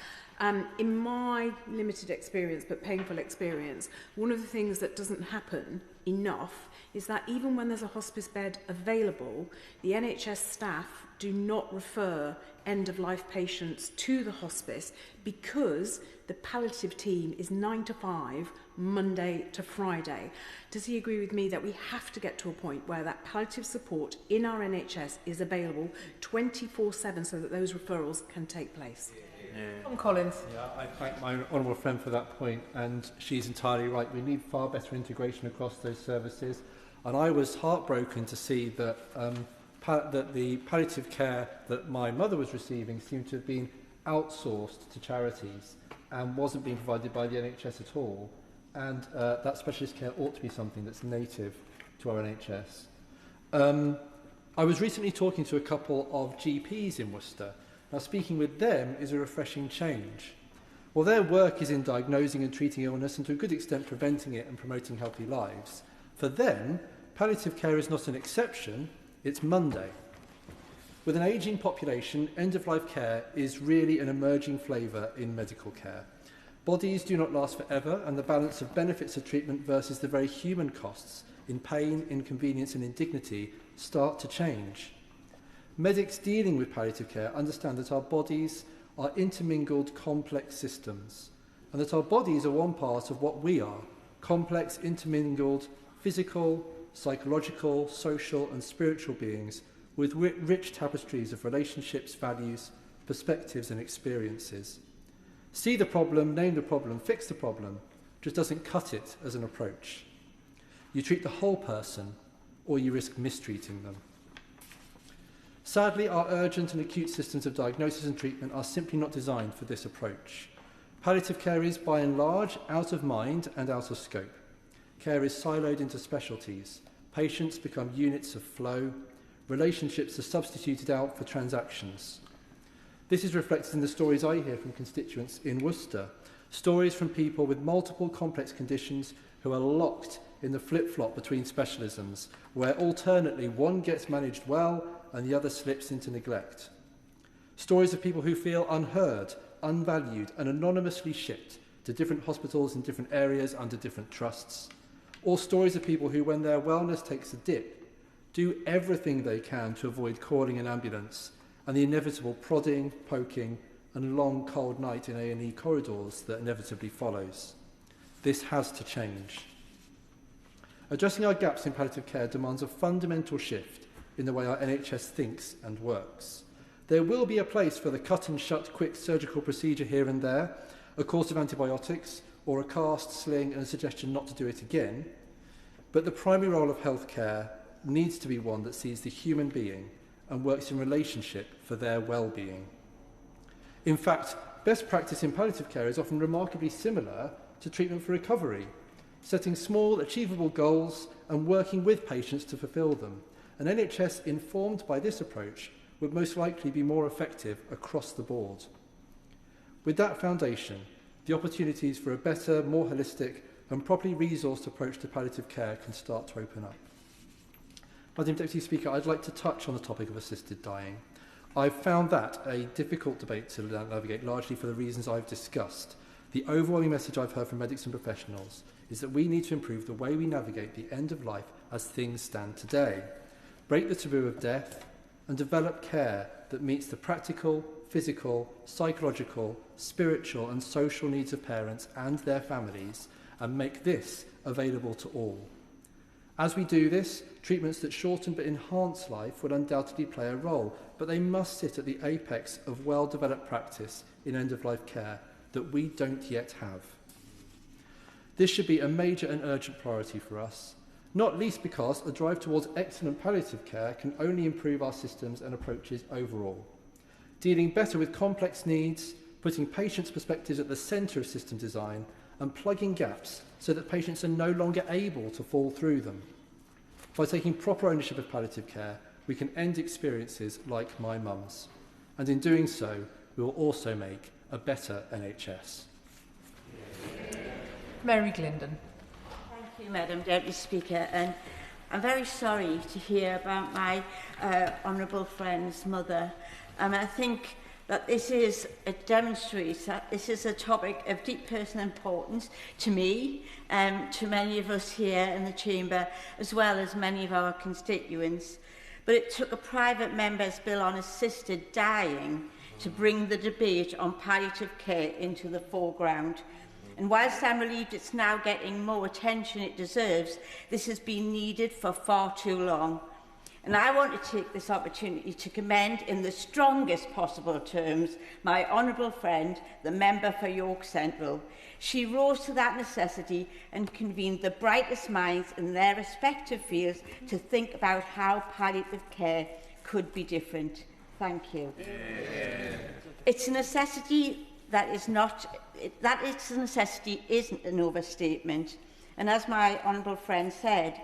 In my limited experience, but painful experience, one of the things that doesn't happen enough is that even when there's a hospice bed available, the NHS staff do not refer end-of-life patients to the hospice because the palliative team is 9 to 5, Monday to Friday. Does he agree with me that we have to get to a point where that palliative support in our NHS is available 24/7 so that those referrals can take place? Tom Collins. Yeah, I thank my honourable friend for that point, and she's entirely right. We need far better integration across those services, and I was heartbroken to see that that the palliative care that my mother was receiving seemed to have been outsourced to charities and wasn't being provided by the NHS at all. And that specialist care ought to be something that's native to our NHS. I was recently talking to a couple of GPs in Worcester. Now, speaking with them is a refreshing change. Well, their work is in diagnosing and treating illness and to a good extent preventing it and promoting healthy lives. For them, palliative care is not an exception, it's Monday. With an ageing population, end-of-life care is really an emerging flavour in medical care. Bodies do not last forever, and the balance of benefits of treatment versus the very human costs in pain, inconvenience and indignity start to change. Medics dealing with palliative care understand that our bodies are intermingled complex systems, and that our bodies are one part of what we are, complex intermingled physical, psychological, social and spiritual beings with rich tapestries of relationships, values, perspectives and experiences. See the problem, name the problem, fix the problem, just doesn't cut it as an approach. You treat the whole person, or you risk mistreating them. Sadly, our urgent and acute systems of diagnosis and treatment are simply not designed for this approach. Palliative care is, by and large, out of mind and out of scope. Care is siloed into specialties. Patients become units of flow. Relationships are substituted out for transactions. This is reflected in the stories I hear from constituents in Worcester. Stories from people with multiple complex conditions who are locked in the flip-flop between specialisms, where alternately one gets managed well and the other slips into neglect. Stories of people who feel unheard, unvalued and anonymously shipped to different hospitals in different areas under different trusts. Or stories of people who, when their wellness takes a dip, do everything they can to avoid calling an ambulance and the inevitable prodding, poking and long cold night in A&E corridors that inevitably follows. This has to change. Addressing our gaps in palliative care demands a fundamental shift in the way our NHS thinks and works. There will be a place for the cut-and-shut quick surgical procedure here and there, a course of antibiotics, or a cast, sling and a suggestion not to do it again. But the primary role of healthcare needs to be one that sees the human being and works in relationship for their well-being. In fact, best practice in palliative care is often remarkably similar to treatment for recovery, setting small, achievable goals and working with patients to fulfil them. An NHS informed by this approach would most likely be more effective across the board. With that foundation, the opportunities for a better, more holistic and properly resourced approach to palliative care can start to open up. Madam Deputy Speaker, I'd like to touch on the topic of assisted dying. I've found that a difficult debate to navigate, largely for the reasons I've discussed. The overwhelming message I've heard from medics and professionals is that we need to improve the way we navigate the end of life as things stand today, break the taboo of death, and develop care that meets the practical, physical, psychological, spiritual and social needs of parents and their families, and make this available to all. As we do this, treatments that shorten but enhance life will undoubtedly play a role, but they must sit at the apex of well-developed practice in end-of-life care that we don't yet have. This should be a major and urgent priority for us, not least because a drive towards excellent palliative care can only improve our systems and approaches overall. Dealing better with complex needs, putting patients' perspectives at the centre of system design, and plugging gaps so that patients are no longer able to fall through them. By taking proper ownership of palliative care, we can end experiences like my mum's. And in doing so, we will also make a better NHS. Mary Glindon. Thank you, Madam Deputy Speaker, and I'm very sorry to hear about my honourable friend's mother. I think that it demonstrates that this is a topic of deep personal importance to me, to many of us here in the chamber, as well as many of our constituents. But it took a private member's bill on assisted dying to bring the debate on palliative care into the foreground. And whilst I'm relieved it's now getting more attention it deserves, this has been needed for far too long. And I want to take this opportunity to commend in the strongest possible terms my honourable friend, the member for York Central. She rose to that necessity and convened the brightest minds in their respective fields to think about how palliative care could be different. Thank you. Yeah. It's a necessity that is not... That it's a necessity isn't an overstatement. And as my honourable friend said,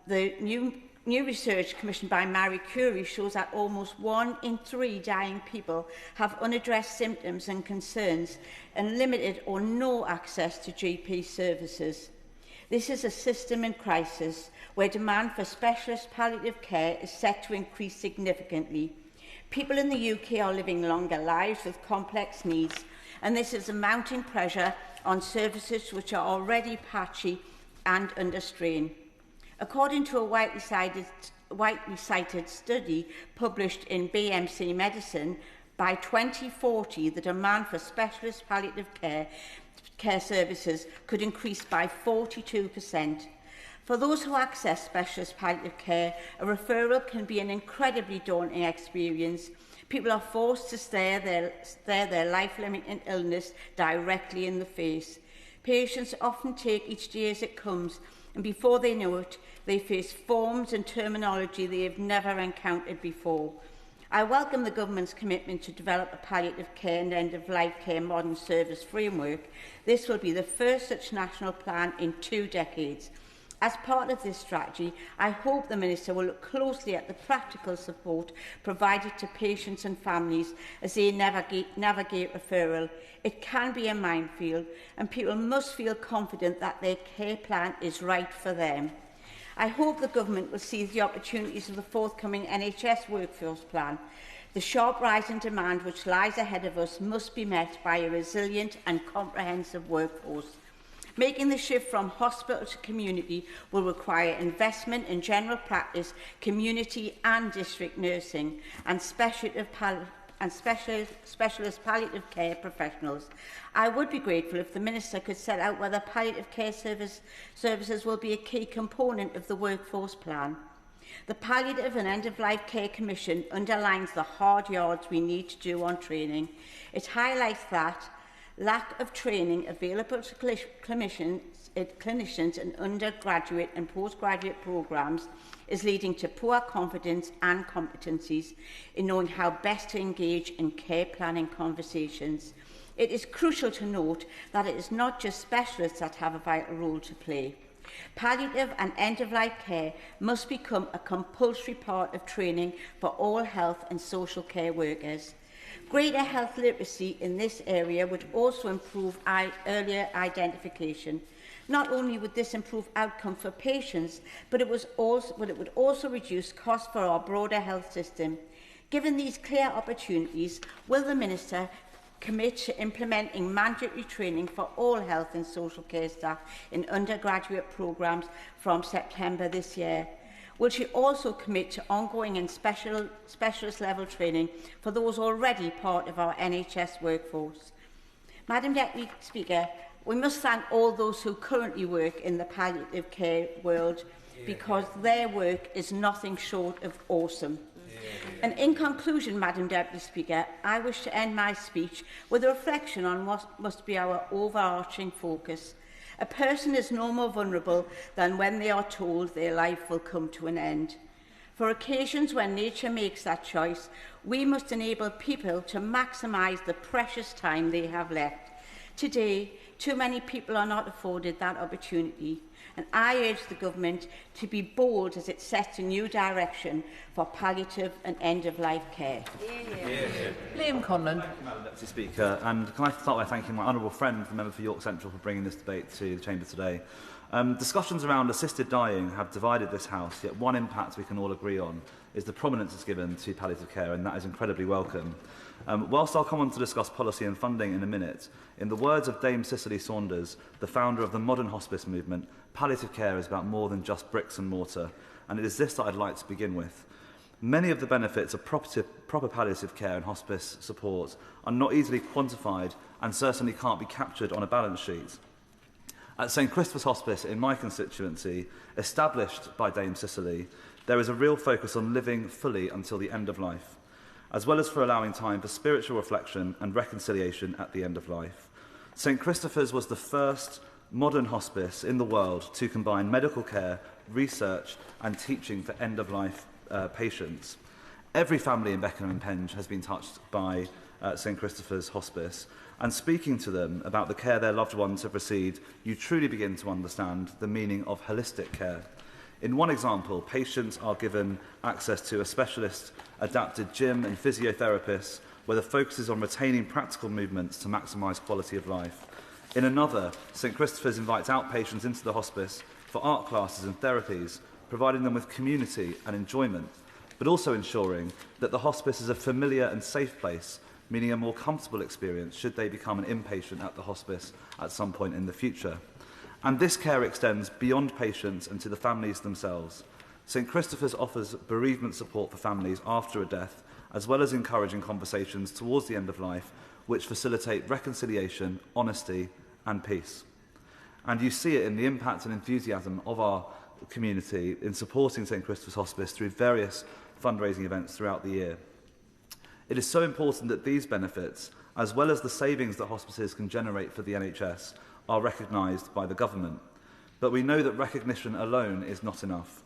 the new research commissioned by Marie Curie shows that almost 1 in 3 dying people have unaddressed symptoms and concerns and limited or no access to GP services. This is a system in crisis where demand for specialist palliative care is set to increase significantly. People in the UK are living longer lives with complex needs, and this is a mounting pressure on services which are already patchy and under strain. According to a widely cited study published in BMC Medicine, by 2040 the demand for specialist palliative care services could increase by 42%. For those who access specialist palliative care, a referral can be an incredibly daunting experience. People are forced to stare their life-limiting illness directly in the face. Patients often take each day as it comes, and before they know it, they face forms and terminology they have never encountered before. I welcome the Government's commitment to develop a palliative care and end-of-life care modern service framework. This will be the first such national plan in 2 decades. As part of this strategy, I hope the Minister will look closely at the practical support provided to patients and families as they navigate referral. It can be a minefield, and people must feel confident that their care plan is right for them. I hope the Government will seize the opportunities of the forthcoming NHS workforce plan. The sharp rise in demand which lies ahead of us must be met by a resilient and comprehensive workforce. Making the shift from hospital to community will require investment in general practice, community and district nursing, and and specialist palliative care professionals. I would be grateful if the Minister could set out whether palliative care services will be a key component of the workforce plan. The Palliative and End-of-Life Care Commission underlines the hard yards we need to do on training. It highlights that lack of training available to clinicians in undergraduate and postgraduate programmes is leading to poor confidence and competencies in knowing how best to engage in care planning conversations. It is crucial to note that it is not just specialists that have a vital role to play. Palliative and end-of-life care must become a compulsory part of training for all health and social care workers. Greater health literacy in this area would also improve earlier identification. Not only would this improve outcome for patients, but it would also reduce costs for our broader health system. Given these clear opportunities, will the Minister commit to implementing mandatory training for all health and social care staff in undergraduate programmes from September this year? Will she also commit to ongoing and specialist level training for those already part of our NHS workforce? Madam Deputy Speaker, we must thank all those who currently work in the palliative care world because their work is nothing short of awesome. And in conclusion, Madam Deputy Speaker, I wish to end my speech with a reflection on what must be our overarching focus. A person is no more vulnerable than when they are told their life will come to an end. For occasions when nature makes that choice, we must enable people to maximise the precious time they have left. Today, too many people are not afforded that opportunity, and I urge the Government to be bold as it sets a new direction for palliative and end-of-life care. Liam Conlon. Thank you, Madam Deputy Speaker. And can I start by thanking my honourable friend, the member for York Central, for bringing this debate to the Chamber today. Discussions around assisted dying have divided this House, yet one impact we can all agree on is the prominence it's given to palliative care, and that is incredibly welcome. Whilst I'll come on to discuss policy and funding in a minute, in the words of Dame Cicely Saunders, the founder of the modern hospice movement, palliative care is about more than just bricks and mortar, and it is this that I'd like to begin with. Many of the benefits of proper palliative care and hospice support are not easily quantified and certainly can't be captured on a balance sheet. At St Christopher's Hospice in my constituency, established by Dame Cicely, there is a real focus on living fully until the end of life, as well as for allowing time for spiritual reflection and reconciliation at the end of life. St Christopher's was the first modern hospice in the world to combine medical care, research and teaching for end-of-life patients. Every family in Beckenham and Penge has been touched by St Christopher's Hospice, and speaking to them about the care their loved ones have received, you truly begin to understand the meaning of holistic care. In one example, patients are given access to a specialist adapted gym and physiotherapist where the focus is on retaining practical movements to maximise quality of life. In another, St Christopher's invites outpatients into the hospice for art classes and therapies, providing them with community and enjoyment, but also ensuring that the hospice is a familiar and safe place, meaning a more comfortable experience should they become an inpatient at the hospice at some point in the future. And this care extends beyond patients and to the families themselves. St Christopher's offers bereavement support for families after a death, as well as encouraging conversations towards the end of life, which facilitate reconciliation, honesty and peace. And you see it in the impact and enthusiasm of our community in supporting St Christopher's Hospice through various fundraising events throughout the year. It is so important that these benefits, as well as the savings that hospices can generate for the NHS, are recognised by the government. But we know that recognition alone is not enough.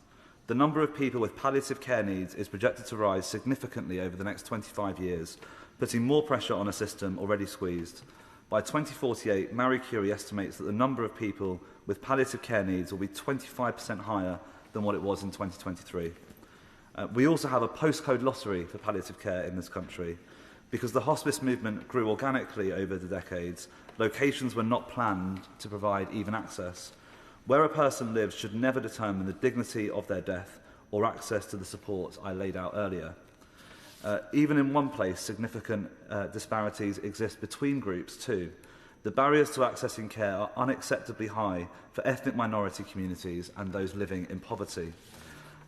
The number of people with palliative care needs is projected to rise significantly over the next 25 years, putting more pressure on a system already squeezed. By 2048, Marie Curie estimates that the number of people with palliative care needs will be 25% higher than what it was in 2023. We also have a postcode lottery for palliative care in this country. Because the hospice movement grew organically over the decades, locations were not planned to provide even access. Where a person lives should never determine the dignity of their death or access to the support I laid out earlier. Even in one place, significant disparities exist between groups too. The barriers to accessing care are unacceptably high for ethnic minority communities and those living in poverty.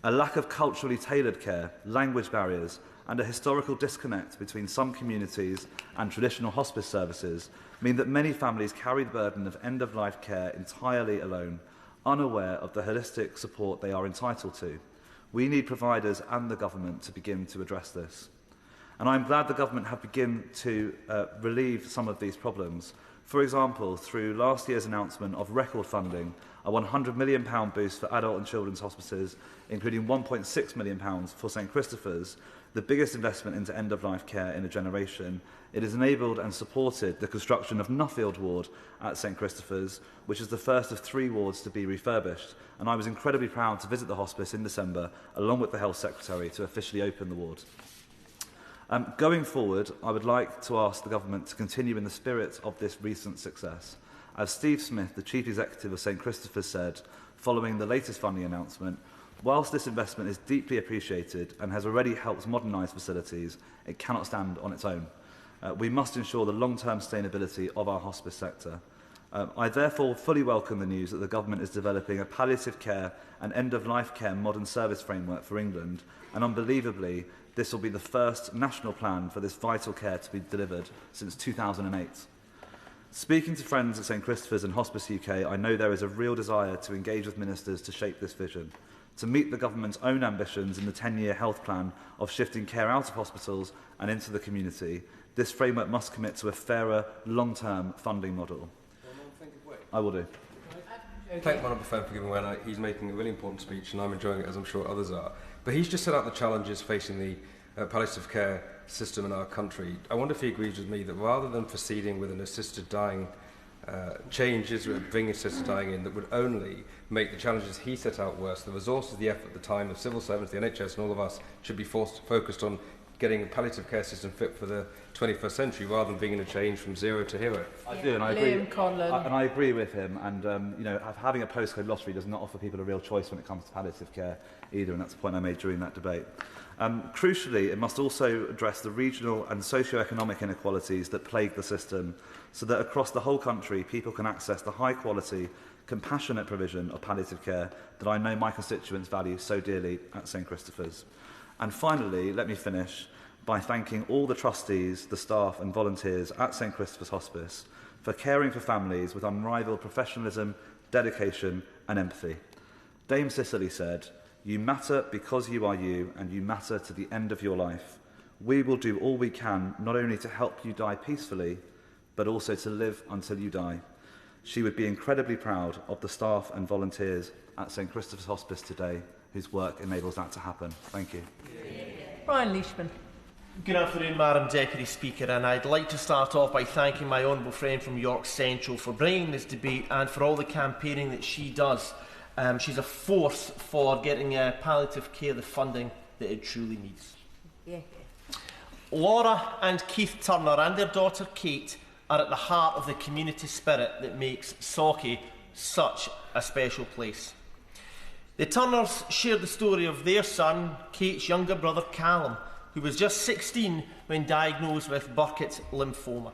A lack of culturally tailored care, language barriers, and a historical disconnect between some communities and traditional hospice services mean that many families carry the burden of end-of-life care entirely alone, unaware of the holistic support they are entitled to. We need providers and the government to begin to address this. And I'm glad the government have begun to relieve some of these problems. For example, through last year's announcement of record funding, a £100 million boost for adult and children's hospices, including £1.6 million for St Christopher's, the biggest investment into end-of-life care in a generation. It has enabled and supported the construction of Nuffield Ward at St Christopher's, which is the first of 3 wards to be refurbished. And I was incredibly proud to visit the hospice in December, along with the Health Secretary, to officially open the ward. Going forward, I would like to ask the government to continue in the spirit of this recent success. As Steve Smith, the Chief Executive of St Christopher's, said, following the latest funding announcement, whilst this investment is deeply appreciated and has already helped modernise facilities, it cannot stand on its own. We must ensure the long-term sustainability of our hospice sector. I therefore fully welcome the news that the government is developing a palliative care and end-of-life care modern service framework for England, and unbelievably, this will be the first national plan for this vital care to be delivered since 2008. Speaking to friends at St Christopher's and Hospice UK, I know there is a real desire to engage with ministers to shape this vision, to meet the government's own ambitions in the 10-year health plan of shifting care out of hospitals and into the community. This framework must commit to a fairer, long-term funding model. I will do. Thank my honourable friend for giving way. He's making a really important speech and I'm enjoying it, as I'm sure others are. But he's just set out the challenges facing the palliative care system in our country. I wonder if he agrees with me that rather than proceeding with an assisted dying changes with bringing assisted dying in that would only make the challenges he set out worse, the resources, the effort, the time of civil servants, the NHS and all of us should be focused on getting a palliative care system fit for the 21st century rather than being a change from zero to hero. I do, and I agree. And I agree with him. And you know, having a postcode lottery does not offer people a real choice when it comes to palliative care either, and that's the point I made during that debate. Crucially, it must also address the regional and socio-economic inequalities that plague the system, so that across the whole country, people can access the high-quality, compassionate provision of palliative care that I know my constituents value so dearly at St Christopher's. And finally, let me finish by thanking all the trustees, the staff and volunteers at St Christopher's Hospice for caring for families with unrivalled professionalism, dedication and empathy. Dame Cicely said, "You matter because you are you, and you matter to the end of your life. We will do all we can not only to help you die peacefully, but also to live until you die." She would be incredibly proud of the staff and volunteers at St Christopher's Hospice today, whose work enables that to happen. Thank you. Brian Leishman. Good afternoon, Madam Deputy Speaker, and I'd like to start off by thanking my honourable friend from York Central for bringing this debate and for all the campaigning that she does. She's a force for getting palliative care the funding that it truly needs. Yeah. Laura and Keith Turner and their daughter Kate are at the heart of the community spirit that makes Sauchie such a special place. The Turners shared the story of their son, Kate's younger brother Callum, who was just 16 when diagnosed with Burkitt lymphoma.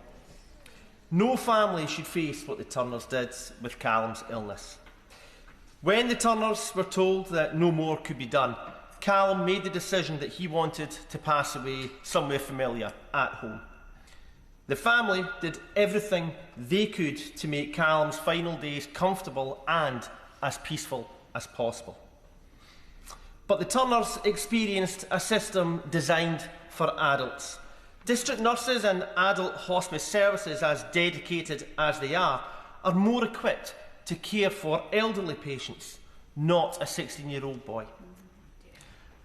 No family should face what the Turners did with Callum's illness. When the Turners were told that no more could be done, Callum made the decision that he wanted to pass away somewhere familiar at home. The family did everything they could to make Callum's final days comfortable and as peaceful as possible. But the Turners experienced a system designed for adults. District nurses and adult hospice services, as dedicated as they are more equipped to care for elderly patients, not a 16-year-old boy.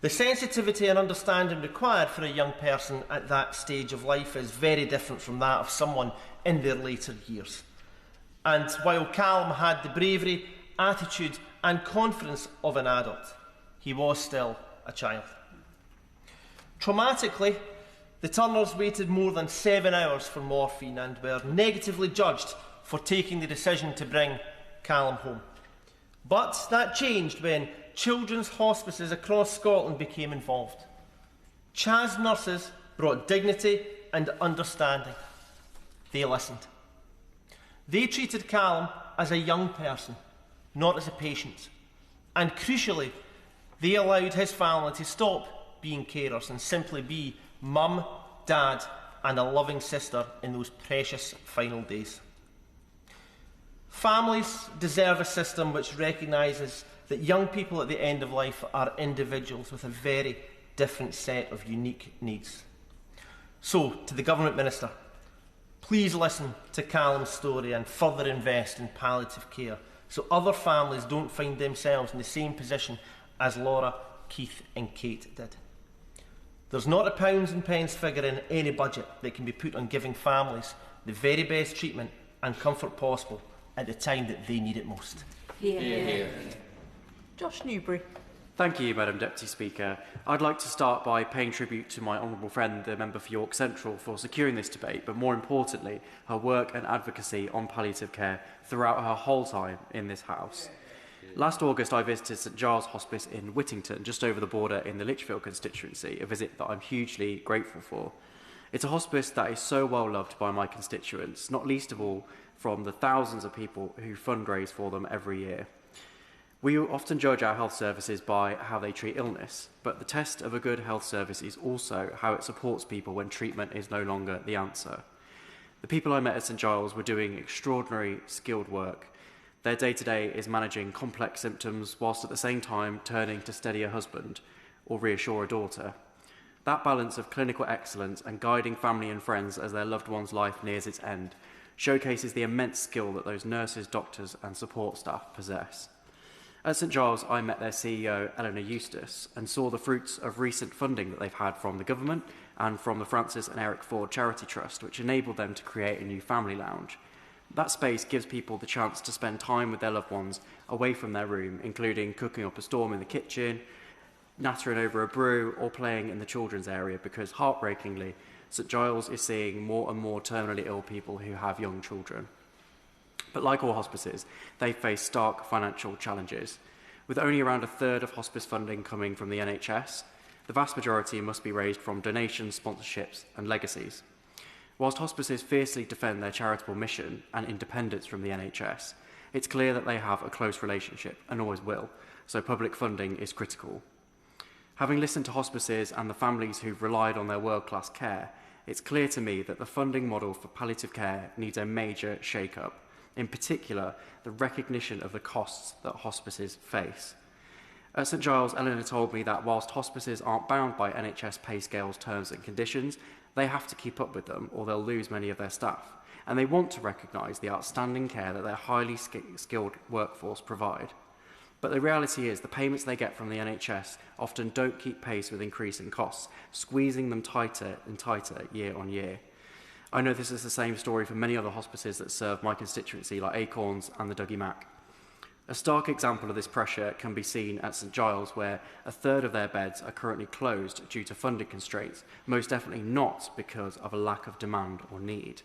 The sensitivity and understanding required for a young person at that stage of life is very different from that of someone in their later years. And while Callum had the bravery, attitude and confidence of an adult, he was still a child. Traumatically, the Turners waited more than 7 hours for morphine and were negatively judged for taking the decision to bring Callum home. But that changed when children's hospices across Scotland became involved. Chas nurses brought dignity and understanding. They listened. They treated Callum as a young person, not as a patient. And crucially, They allowed his family to stop being carers and simply be mum, dad and a loving sister in those precious final days. Families deserve a system which recognises that young people at the end of life are individuals with a very different set of unique needs. So, to the Government Minister, please listen to Callum's story and further invest in palliative care so other families don't find themselves in the same position as Laura, Keith and Kate did. There's not a pounds and pence figure in any budget that can be put on giving families the very best treatment and comfort possible at the time that they need it most. Hear, hear. Josh Newbury. Thank you, Madam Deputy Speaker. I'd like to start by paying tribute to my honourable friend, the member for York Central, for securing this debate, but more importantly, her work and advocacy on palliative care throughout her whole time in this House. Last August, I visited St Giles Hospice in Whittington, just over the border in the Lichfield constituency, a visit that I'm hugely grateful for. It's a hospice that is so well loved by my constituents, not least of all from the thousands of people who fundraise for them every year. We often judge our health services by how they treat illness, but the test of a good health service is also how it supports people when treatment is no longer the answer. The people I met at St Giles were doing extraordinary, skilled work. Their day-to-day is managing complex symptoms whilst at the same time turning to steady a husband or reassure a daughter. That balance of clinical excellence and guiding family and friends as their loved one's life nears its end showcases the immense skill that those nurses, doctors and support staff possess. At St Giles, I met their CEO, Eleanor Eustace, and saw the fruits of recent funding that they've had from the government and from the Francis and Eric Ford Charity Trust, which enabled them to create a new family lounge. That space gives people the chance to spend time with their loved ones away from their room, including cooking up a storm in the kitchen, nattering over a brew, or playing in the children's area, because heartbreakingly, St Giles is seeing more and more terminally ill people who have young children. But like all hospices, they face stark financial challenges. With only around a third of hospice funding coming from the NHS, the vast majority must be raised from donations, sponsorships and legacies. Whilst hospices fiercely defend their charitable mission and independence from the NHS, it's clear that they have a close relationship and always will, so public funding is critical. Having listened to hospices and the families who've relied on their world-class care, it's clear to me that the funding model for palliative care needs a major shake-up. In particular, the recognition of the costs that hospices face. At St Giles, Eleanor told me that whilst hospices aren't bound by NHS pay scales, terms and conditions, they have to keep up with them or they'll lose many of their staff. And they want to recognise the outstanding care that their highly skilled workforce provide. But the reality is the payments they get from the NHS often don't keep pace with increasing costs, squeezing them tighter and tighter year on year. I know this is the same story for many other hospices that serve my constituency, like Acorns and the Dougie Mac. A stark example of this pressure can be seen at St Giles, where a third of their beds are currently closed due to funding constraints, most definitely not because of a lack of demand or need.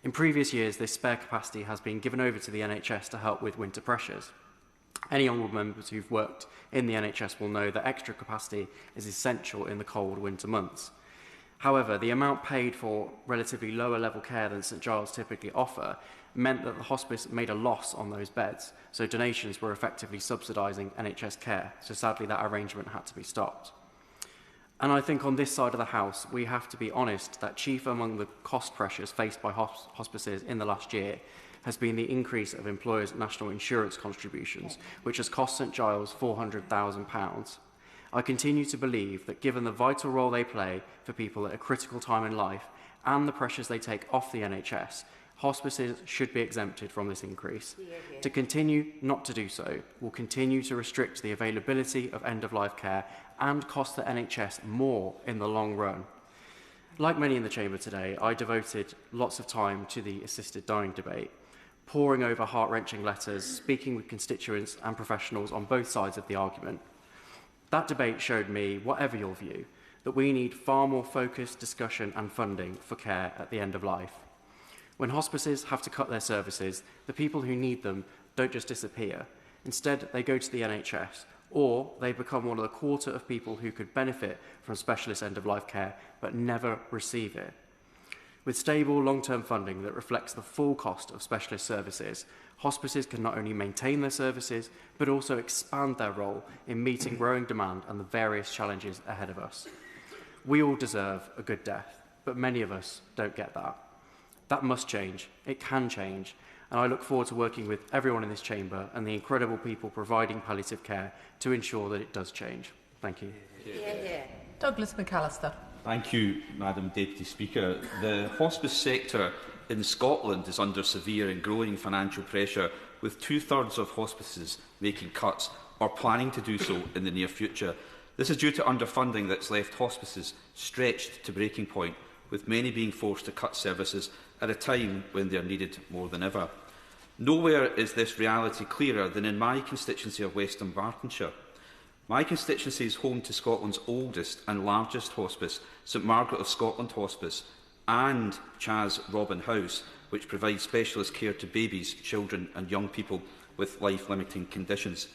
In previous years, this spare capacity has been given over to the NHS to help with winter pressures. Any honourable members who've worked in the NHS will know that extra capacity is essential in the cold winter months. However, the amount paid for relatively lower level care than St Giles typically offer meant that the hospice made a loss on those beds, so donations were effectively subsidising NHS care, so sadly that arrangement had to be stopped. And I think on this side of the House, we have to be honest that chief among the cost pressures faced by hospices in the last year has been the increase of employers' national insurance contributions, which has cost St Giles £400,000. I continue to believe that given the vital role they play for people at a critical time in life and the pressures they take off the NHS, hospices should be exempted from this increase. To continue not to do so will continue to restrict the availability of end-of-life care and cost the NHS more in the long run. Like many in the chamber today, I devoted lots of time to the assisted dying debate, poring over heart-wrenching letters, speaking with constituents and professionals on both sides of the argument. That debate showed me, whatever your view, that we need far more focused discussion and funding for care at the end of life. When hospices have to cut their services, the people who need them don't just disappear. Instead, they go to the NHS, or they become one of the quarter of people who could benefit from specialist end-of-life care but never receive it. With stable, long-term funding that reflects the full cost of specialist services, hospices can not only maintain their services, but also expand their role in meeting growing demand and the various challenges ahead of us. We all deserve a good death, but many of us don't get that. That must change. It can change. And I look forward to working with everyone in this chamber and the incredible people providing palliative care to ensure that it does change. Thank you. Douglas McAllister. Thank you, Madam Deputy Speaker. The hospice sector in Scotland is under severe and growing financial pressure, with 2/3 of hospices making cuts or planning to do so in the near future. This is due to underfunding that's left hospices stretched to breaking point, with many being forced to cut services at a time when they are needed more than ever. Nowhere is this reality clearer than in my constituency of West Dunbartonshire. My constituency is home to Scotland's oldest and largest hospice, St Margaret of Scotland Hospice, and Chas Robin House, which provides specialist care to babies, children and young people with life-limiting conditions.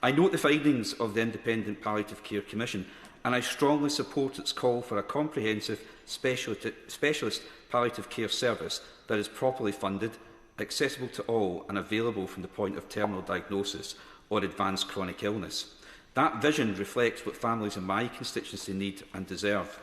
I note the findings of the Independent Palliative Care Commission, and I strongly support its call for a comprehensive specialist palliative care service that is properly funded, accessible to all and available from the point of terminal diagnosis or advanced chronic illness. That vision reflects what families in my constituency need and deserve.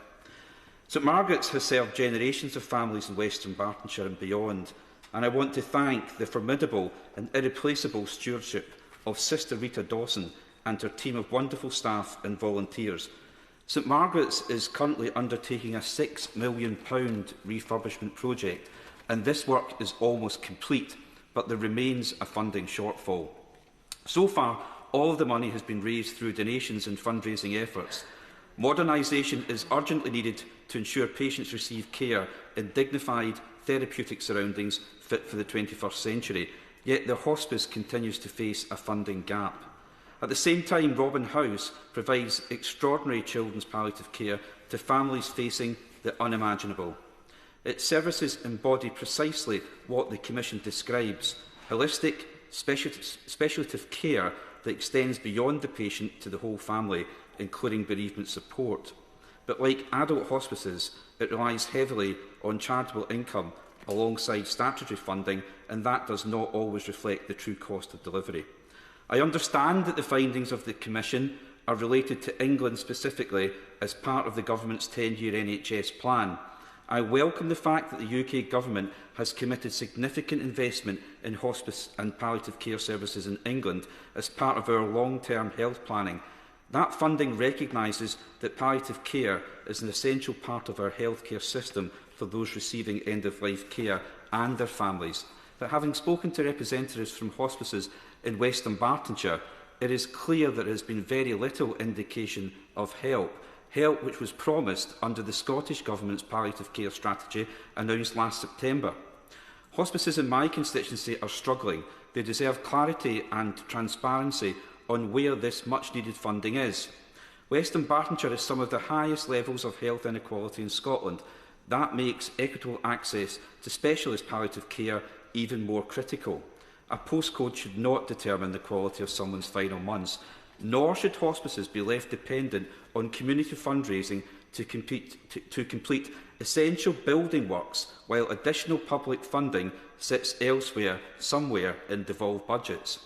St Margaret's has served generations of families in West Dunbartonshire and beyond, and I want to thank the formidable and irreplaceable stewardship of Sister Rita Dawson and her team of wonderful staff and volunteers. St Margaret's is currently undertaking a £6 million refurbishment project, and this work is almost complete, but there remains a funding shortfall. So far, all of the money has been raised through donations and fundraising efforts. Modernisation is urgently needed to ensure patients receive care in dignified, therapeutic surroundings fit for the 21st century, yet the hospice continues to face a funding gap. At the same time, Robin House provides extraordinary children's palliative care to families facing the unimaginable. Its services embody precisely what the Commission describes: holistic, speculative care that extends beyond the patient to the whole family, including bereavement support. But like adult hospices, it relies heavily on charitable income alongside statutory funding, and that does not always reflect the true cost of delivery. I understand that the findings of the Commission are related to England specifically as part of the Government's 10-year NHS plan. I welcome the fact that the UK Government has committed significant investment in hospice and palliative care services in England as part of our long-term health planning. That funding recognises that palliative care is an essential part of our healthcare system for those receiving end-of-life care and their families. But having spoken to representatives from hospices in West Dunbartonshire, it is clear that there has been very little indication of help which was promised under the Scottish Government's palliative care strategy announced last September. Hospices in my constituency are struggling. They deserve clarity and transparency on where this much-needed funding is. West Dunbartonshire has some of the highest levels of health inequality in Scotland. That makes equitable access to specialist palliative care even more critical. A postcode should not determine the quality of someone's final months, nor should hospices be left dependent on community fundraising to complete essential building works while additional public funding sits elsewhere, somewhere in devolved budgets.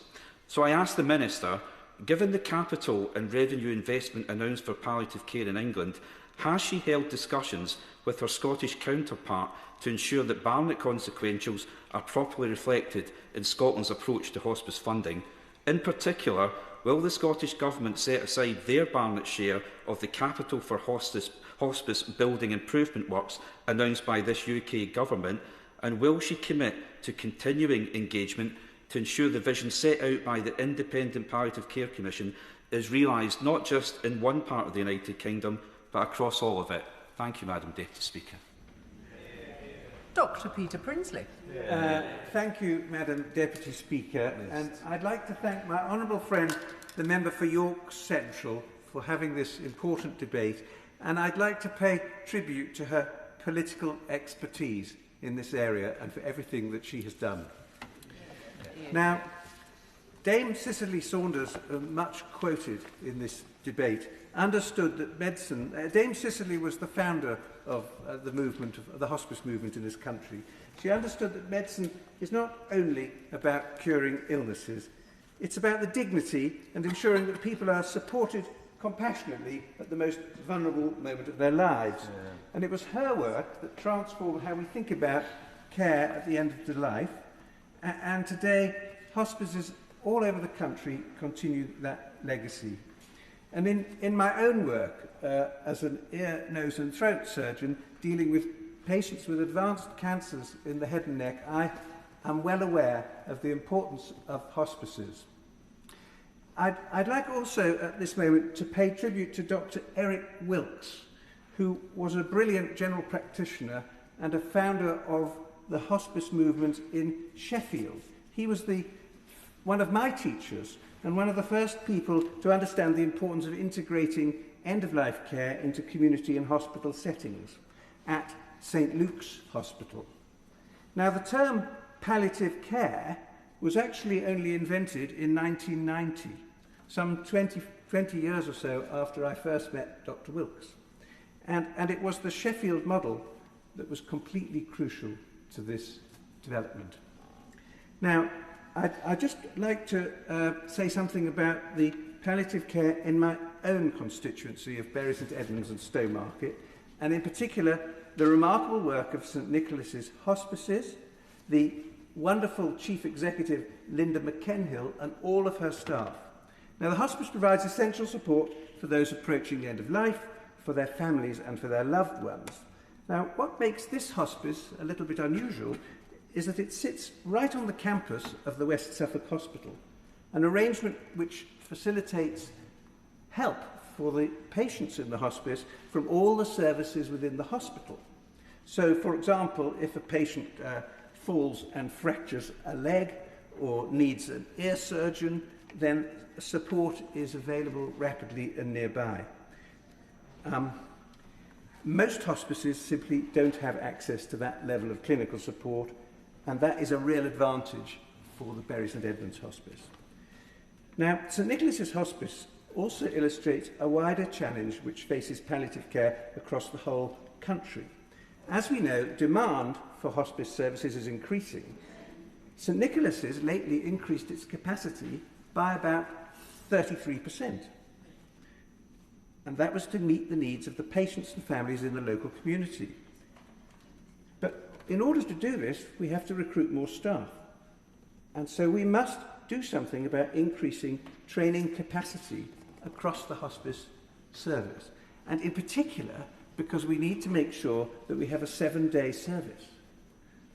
So I ask the Minister, given the capital and revenue investment announced for palliative care in England, has she held discussions with her Scottish counterpart to ensure that Barnett consequentials are properly reflected in Scotland's approach to hospice funding? In particular, will the Scottish Government set aside their Barnett share of the capital for hospice building improvement works announced by this UK Government, and will she commit to continuing engagement to ensure the vision set out by the Independent Palliative Care Commission is realised not just in one part of the United Kingdom, but across all of it? Thank you, Madam Deputy Speaker. Dr. Peter Prinsley. Thank you, Madam Deputy Speaker, and I'd like to thank my honourable friend, the member for York Central, for having this important debate, and I'd like to pay tribute to her political expertise in this area and for everything that she has done. Now, Dame Cicely Saunders, much quoted in this debate understood that medicine... Dame Cicely was the founder of the movement, of the hospice movement in this country. She understood that medicine is not only about curing illnesses, it's about the dignity and ensuring that people are supported compassionately at the most vulnerable moment of their lives. Yeah. And it was her work that transformed how we think about care at the end of the life. And today, hospices all over the country continue that legacy. And in my own work as an ear, nose and throat surgeon dealing with patients with advanced cancers in the head and neck, I am well aware of the importance of hospices. I'd like also at this moment to pay tribute to Dr. Eric Wilkes, who was a brilliant general practitioner and a founder of the hospice movement in Sheffield. He was one of my teachers and one of the first people to understand the importance of integrating end-of-life care into community and hospital settings at St. Luke's Hospital. Now, the term palliative care was actually only invented in 1990, some 20 years or so after I first met Dr. Wilkes. And it was the Sheffield model that was completely crucial to this development. Now, I'd just like to say something about the palliative care in my own constituency of Bury St Edmunds and Stowmarket, and in particular, the remarkable work of St Nicholas's Hospices, the wonderful Chief Executive Linda McKenhill and all of her staff. Now, the hospice provides essential support for those approaching the end of life, for their families and for their loved ones. Now, what makes this hospice a little bit unusual is that it sits right on the campus of the West Suffolk Hospital, an arrangement which facilitates help for the patients in the hospice from all the services within the hospital. So, for example, if a patient falls and fractures a leg or needs an ear surgeon, then support is available rapidly and nearby. Most hospices simply don't have access to that level of clinical support, and that is a real advantage for the Bury St Edmunds Hospice. Now, St Nicholas's Hospice also illustrates a wider challenge which faces palliative care across the whole country. As we know, demand for hospice services is increasing. St Nicholas's lately increased its capacity by about 33%. And that was to meet the needs of the patients and families in the local community. But in order to do this, we have to recruit more staff. And so we must do something about increasing training capacity across the hospice service. And in particular, because we need to make sure that we have a 7-day service.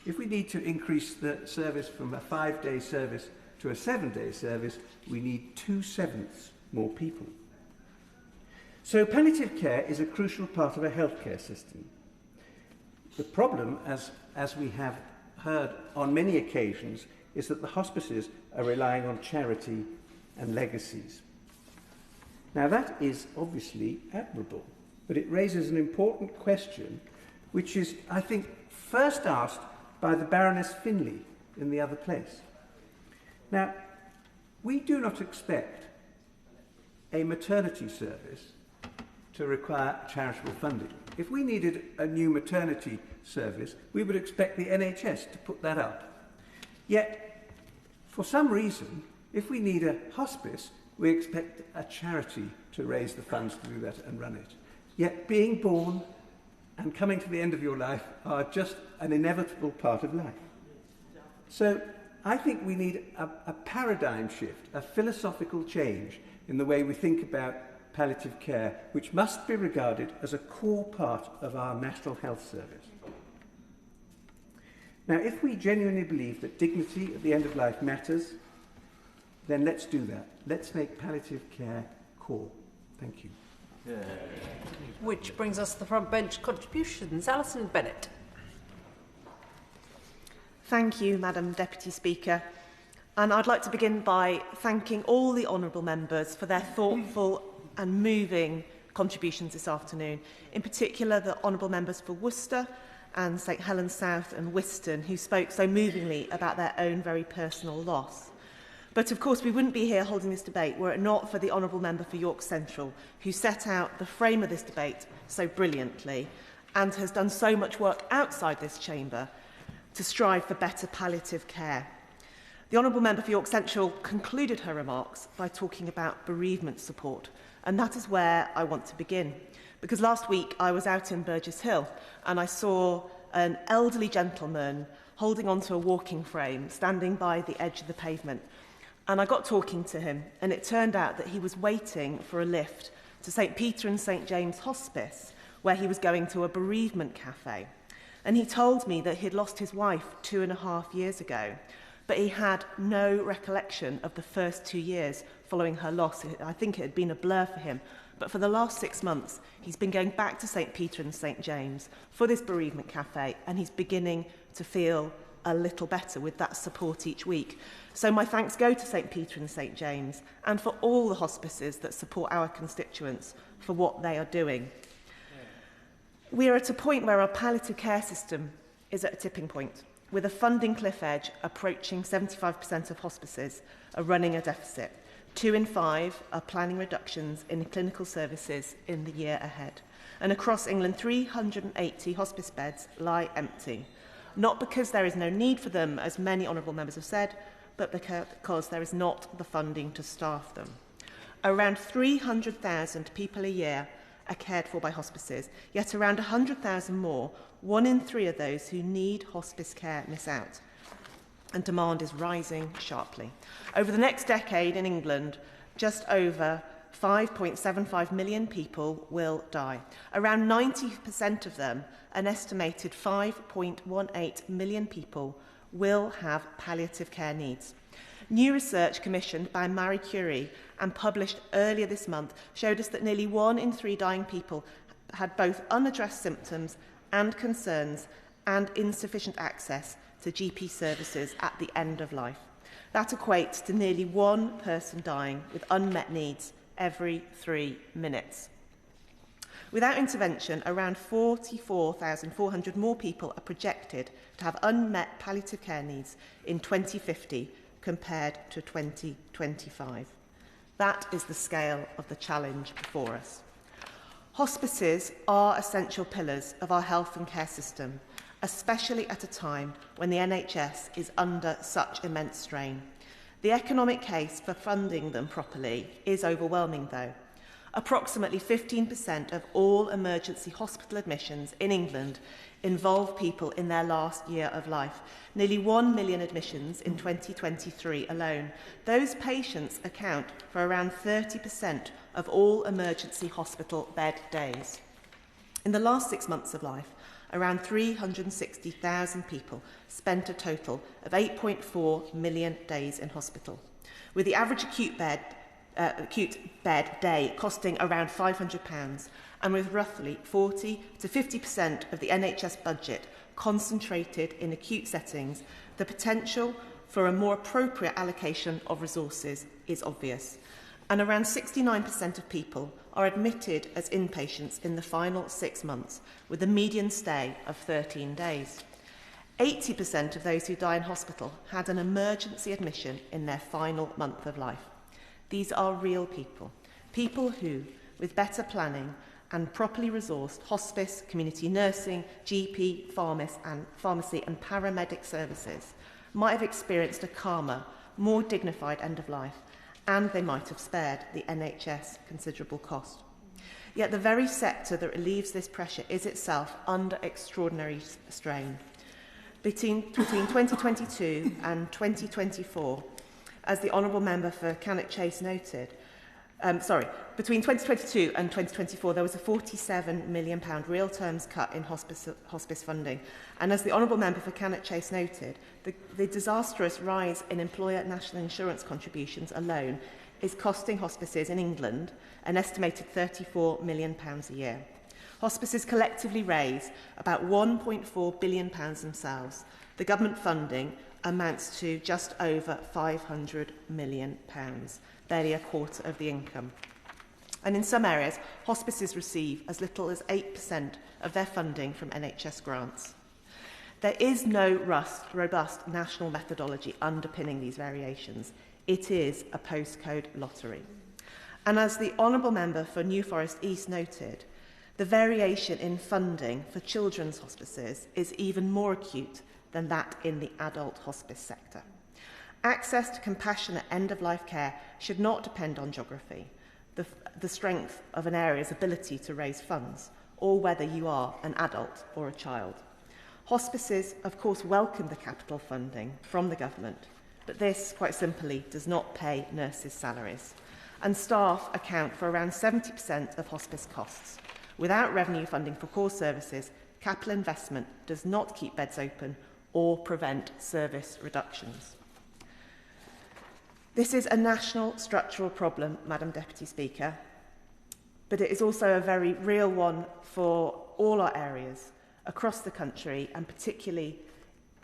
If we need to increase the service from a 5-day service to a 7-day service, we need 2/7 more people. So palliative care is a crucial part of a healthcare system. The problem, as we have heard on many occasions, is that the hospices are relying on charity and legacies. Now that is obviously admirable, but it raises an important question, which is, I think, first asked by the Baroness Finlay in the other place. Now, we do not expect a maternity service to require charitable funding. If we needed a new maternity service, we would expect the NHS to put that up. Yet, for some reason, if we need a hospice, we expect a charity to raise the funds to do that and run it. Yet being born and coming to the end of your life are just an inevitable part of life. So I think we need a paradigm shift, a philosophical change in the way we think about palliative care, which must be regarded as a core part of our National Health Service. Now, if we genuinely believe that dignity at the end of life matters, then let's do that. Let's make palliative care core. Thank you. Yeah. Which brings us to the front bench contributions. Alison Bennett. Thank you, Madam Deputy Speaker. And I'd like to begin by thanking all the honourable members for their thoughtful and moving contributions this afternoon. In particular, the honourable members for Worcester and St Helens South and Whiston, who spoke so movingly about their own very personal loss. But of course we wouldn't be here holding this debate were it not for the Honourable Member for York Central, who set out the frame of this debate so brilliantly and has done so much work outside this chamber to strive for better palliative care. The Honourable Member for York Central concluded her remarks by talking about bereavement support, and that is where I want to begin. Because last week I was out in Burgess Hill and I saw an elderly gentleman holding onto a walking frame, standing by the edge of the pavement. And I got talking to him, and it turned out that he was waiting for a lift to St Peter and St James Hospice, where he was going to a bereavement cafe. And he told me that he'd lost his wife 2.5 years ago, but he had no recollection of the first 2 years following her loss. I think it had been a blur for him. But for the last 6 months, he's been going back to St Peter and St James for this bereavement cafe, and he's beginning to feel a little better with that support each week. So my thanks go to St Peter and St James and for all the hospices that support our constituents for what they are doing. We are at a point where our palliative care system is at a tipping point, with a funding cliff edge approaching 75% of hospices are running a deficit. 2 in 5 are planning reductions in clinical services in the year ahead. And across England, 380 hospice beds lie empty. Not because there is no need for them, as many honourable members have said, but because there is not the funding to staff them. Around 300,000 people a year are cared for by hospices, yet around 100,000 more, 1 in 3 of those who need hospice care miss out. And demand is rising sharply. Over the next decade in England, just over 5.75 million people will die. Around 90% of them, an estimated 5.18 million people, will have palliative care needs. New research commissioned by Marie Curie and published earlier this month showed us that nearly 1 in 3 dying people had both unaddressed symptoms and concerns and insufficient access to GP services at the end of life. That equates to nearly 1 person dying with unmet needs every 3 minutes. Without intervention, around 44,400 more people are projected to have unmet palliative care needs in 2050 compared to 2025. That is the scale of the challenge before us. Hospices are essential pillars of our health and care system, especially at a time when the NHS is under such immense strain. The economic case for funding them properly is overwhelming, though. Approximately 15% of all emergency hospital admissions in England involve people in their last year of life. Nearly 1 million admissions in 2023 alone. Those patients account for around 30% of all emergency hospital bed days. In the last 6 months of life, around 360,000 people spent a total of 8.4 million days in hospital, with the average acute bed day costing around £500, and with roughly 40 to 50% of the NHS budget concentrated in acute settings, the potential for a more appropriate allocation of resources is obvious. And around 69% of people are admitted as inpatients in the final 6 months, with a median stay of 13 days. 80% of those who die in hospital had an emergency admission in their final month of life. These are real people, people who, with better planning and properly resourced hospice, community nursing, GP, pharmacy and paramedic services, might have experienced a calmer, more dignified end of life, and they might have spared the NHS considerable cost. Yet the very sector that relieves this pressure is itself under extraordinary strain. Between 2022 and 2024, as the Honourable Member for Cannock Chase noted, between 2022 and 2024, there was a £47 million real terms cut in hospice funding. And as the Honourable Member for Cannock Chase noted, the disastrous rise in employer national insurance contributions alone is costing hospices in England an estimated £34 million a year. Hospices collectively raise about £1.4 billion themselves. The government funding amounts to just over £500 million, barely a quarter of the income. And in some areas, hospices receive as little as 8% of their funding from NHS grants. There is no robust national methodology underpinning these variations. It is a postcode lottery. And as the Honourable Member for New Forest East noted, the variation in funding for children's hospices is even more acute than that in the adult hospice sector. Access to compassionate end-of-life care should not depend on geography, the strength of an area's ability to raise funds, or whether you are an adult or a child. Hospices, of course, welcome the capital funding from the government, but this, quite simply, does not pay nurses' salaries. And staff account for around 70% of hospice costs. Without revenue funding for core services, capital investment does not keep beds open or prevent service reductions. This is a national structural problem, Madam Deputy Speaker, but it is also a very real one for all our areas across the country, and particularly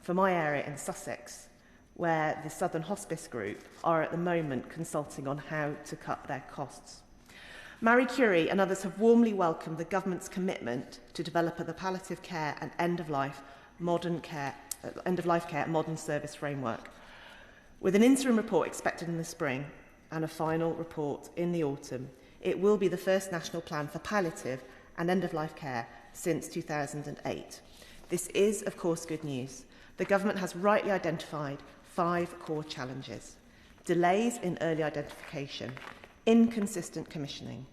for my area in Sussex, where the Southern Hospice Group are at the moment consulting on how to cut their costs. Marie Curie and others have warmly welcomed the government's commitment to develop the palliative care and end-of-life care modern service framework. With an interim report expected in the spring and a final report in the autumn, it will be the first national plan for palliative and end-of-life care since 2008. This is, of course, good news. The government has rightly identified 5 core challenges: delays in early identification, inconsistent commissioning,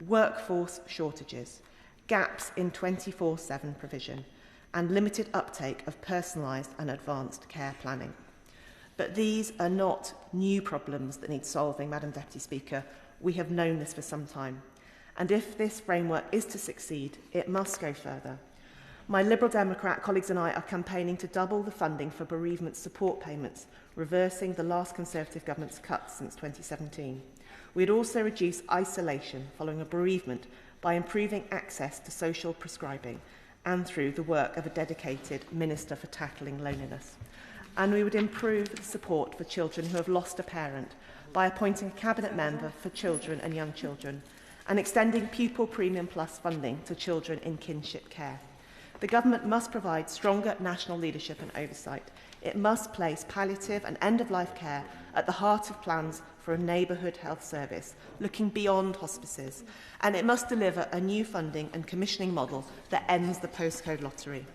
workforce shortages, gaps in 24/7 provision, and limited uptake of personalised and advanced care planning. But these are not new problems that need solving, Madam Deputy Speaker. We have known this for some time. And if this framework is to succeed, it must go further. My Liberal Democrat colleagues and I are campaigning to double the funding for bereavement support payments, reversing the last Conservative government's cuts since 2017. We'd also reduce isolation following a bereavement by improving access to social prescribing and through the work of a dedicated Minister for tackling loneliness. And we would improve the support for children who have lost a parent by appointing a Cabinet member for children and young children and extending Pupil Premium Plus funding to children in kinship care. The government must provide stronger national leadership and oversight. It must place palliative and end-of-life care at the heart of plans for a neighbourhood health service, looking beyond hospices. And it must deliver a new funding and commissioning model that ends the postcode lottery.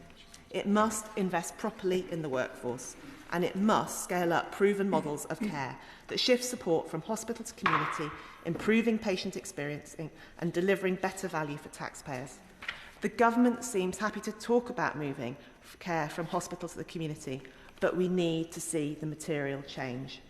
It must invest properly in the workforce, and it must scale up proven models of care that shift support from hospital to community, improving patient experience and delivering better value for taxpayers. The government seems happy to talk about moving care from hospital to the community, but we need to see the material change.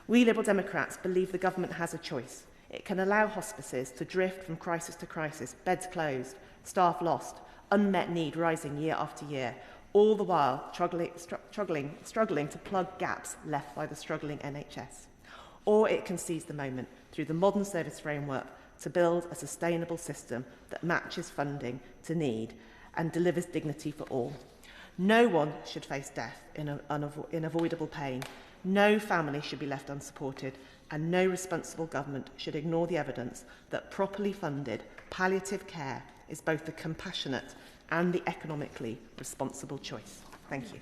We Liberal Democrats believe the government has a choice. It can allow hospices to drift from crisis to crisis, beds closed, staff lost, unmet need rising year after year, all the while struggling to plug gaps left by the struggling NHS. Or it can seize the moment through the modern service framework to build a sustainable system that matches funding to need and delivers dignity for all. No one should face death in unavoidable pain. No family should be left unsupported, and no responsible government should ignore the evidence that properly funded palliative care is both the compassionate and the economically responsible choice. Thank you.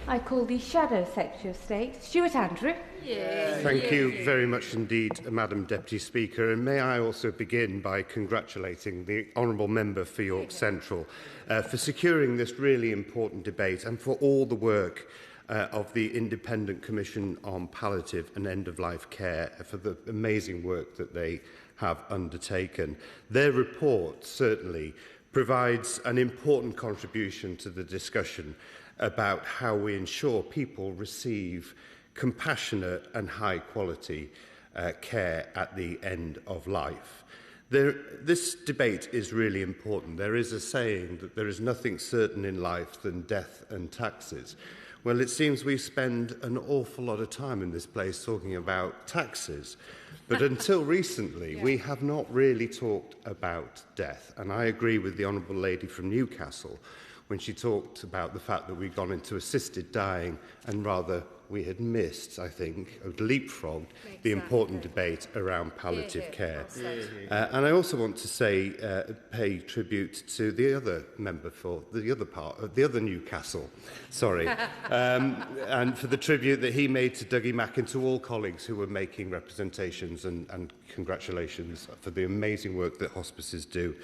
I call the Shadow Secretary of State, Stuart Andrew. Thank you very much indeed, Madam Deputy Speaker. And may I also begin by congratulating the Honourable Member for York Central for securing this really important debate and for all the work of the Independent Commission on Palliative and End-of-Life Care, for the amazing work that they have undertaken. Their report certainly provides an important contribution to the discussion about how we ensure people receive compassionate and high-quality care at the end of life. This debate is really important. There is a saying that there is nothing certain in life than death and taxes. Well, it seems we spend an awful lot of time in this place talking about taxes, but until recently we have not really talked about death. And I agree with the Honourable Lady from Newcastle when she talked about the fact that we've gone into assisted dying and rather we had missed, I think, or leapfrogged the important debate around palliative care. And I also want to say, pay tribute to the other member for the other part of the other Newcastle, sorry, and for the tribute that he made to Dougie Mack and to all colleagues who were making representations, and congratulations for the amazing work that hospices do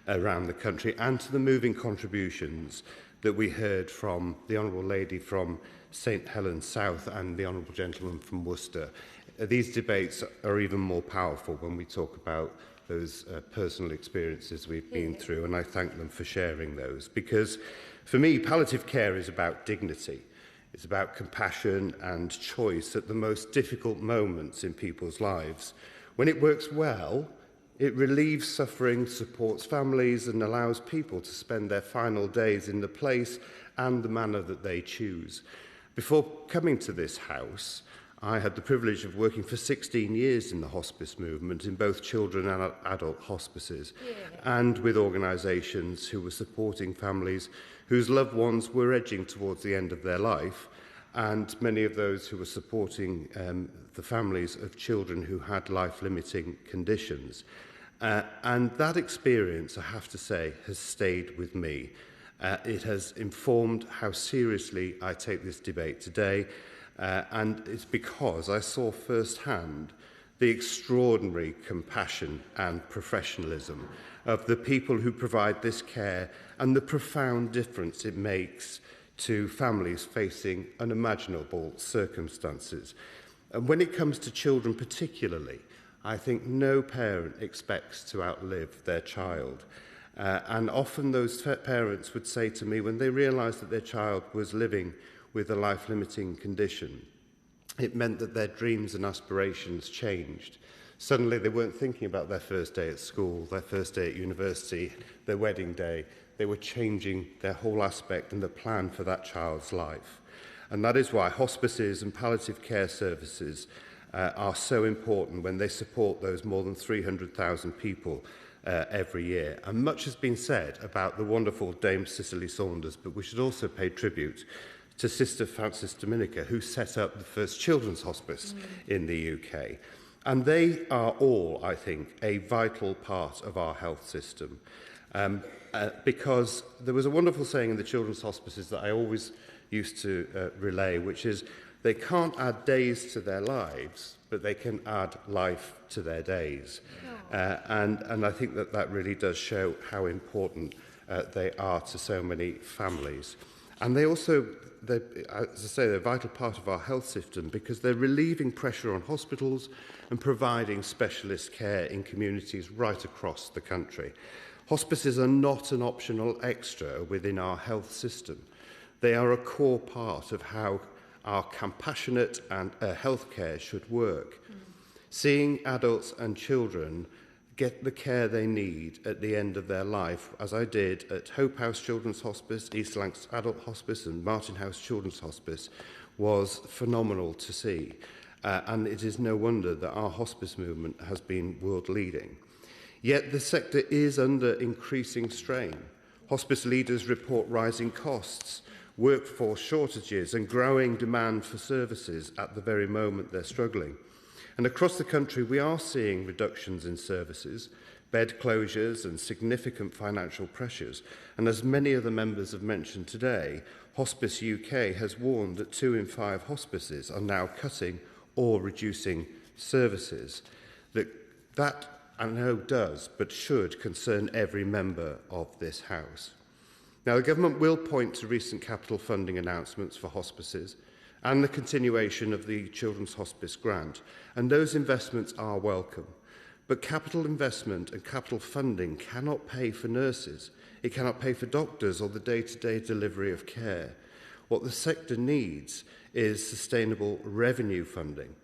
around the country, and to the moving contributions that we heard from the Honourable Lady from St Helens South and the Honourable Gentleman from Worcester. These debates are even more powerful when we talk about those personal experiences we've been through, and I thank them for sharing those, because for me, palliative care is about dignity. It's about compassion and choice at the most difficult moments in people's lives. When it works well, it relieves suffering, supports families, and allows people to spend their final days in the place and the manner that they choose. Before coming to this house, I had the privilege of working for 16 years in the hospice movement in both children and adult hospices, and with organisations who were supporting families whose loved ones were edging towards the end of their life, and many of those who were supporting the families of children who had life-limiting conditions. And that experience, I have to say, has stayed with me. It has informed how seriously I take this debate today, and it's because I saw firsthand the extraordinary compassion and professionalism of the people who provide this care, and the profound difference it makes to families facing unimaginable circumstances. And when it comes to children particularly, I think no parent expects to outlive their child. And often those parents would say to me, when they realised that their child was living with a life-limiting condition, it meant that their dreams and aspirations changed. Suddenly they weren't thinking about their first day at school, their first day at university, their wedding day. They were changing their whole aspect and the plan for that child's life. And that is why hospices and palliative care services are so important when they support those more than 300,000 people every year. And much has been said about the wonderful Dame Cicely Saunders, but we should also pay tribute to Sister Frances Dominica, who set up the first children's hospice in the UK. And they are all, I think, a vital part of our health system. Because there was a wonderful saying in the children's hospices that I always used to relay, which is, they can't add days to their lives, but they can add life to their days. And I think that that really does show how important they are to so many families. And they also, as I say, they're a vital part of our health system because they're relieving pressure on hospitals and providing specialist care in communities right across the country. Hospices are not an optional extra within our health system. They are a core part of how our compassionate and healthcare should work. Seeing adults and children get the care they need at the end of their life, as I did at Hope House Children's Hospice, East Lancs Adult Hospice and Martin House Children's Hospice, was phenomenal to see. And it is no wonder that our hospice movement has been world-leading. Yet the sector is under increasing strain. Hospice leaders report rising costs, workforce shortages and growing demand for services at the very moment they're struggling. And across the country, we are seeing reductions in services, bed closures and significant financial pressures. And as many of the members have mentioned today, Hospice UK has warned that 2 in 5 hospices are now cutting or reducing services. That I know does, but should concern every member of this House. Now, the Government will point to recent capital funding announcements for hospices and the continuation of the Children's Hospice Grant, and those investments are welcome. But capital investment and capital funding cannot pay for nurses, it cannot pay for doctors or the day-to-day delivery of care. What the sector needs is sustainable revenue funding.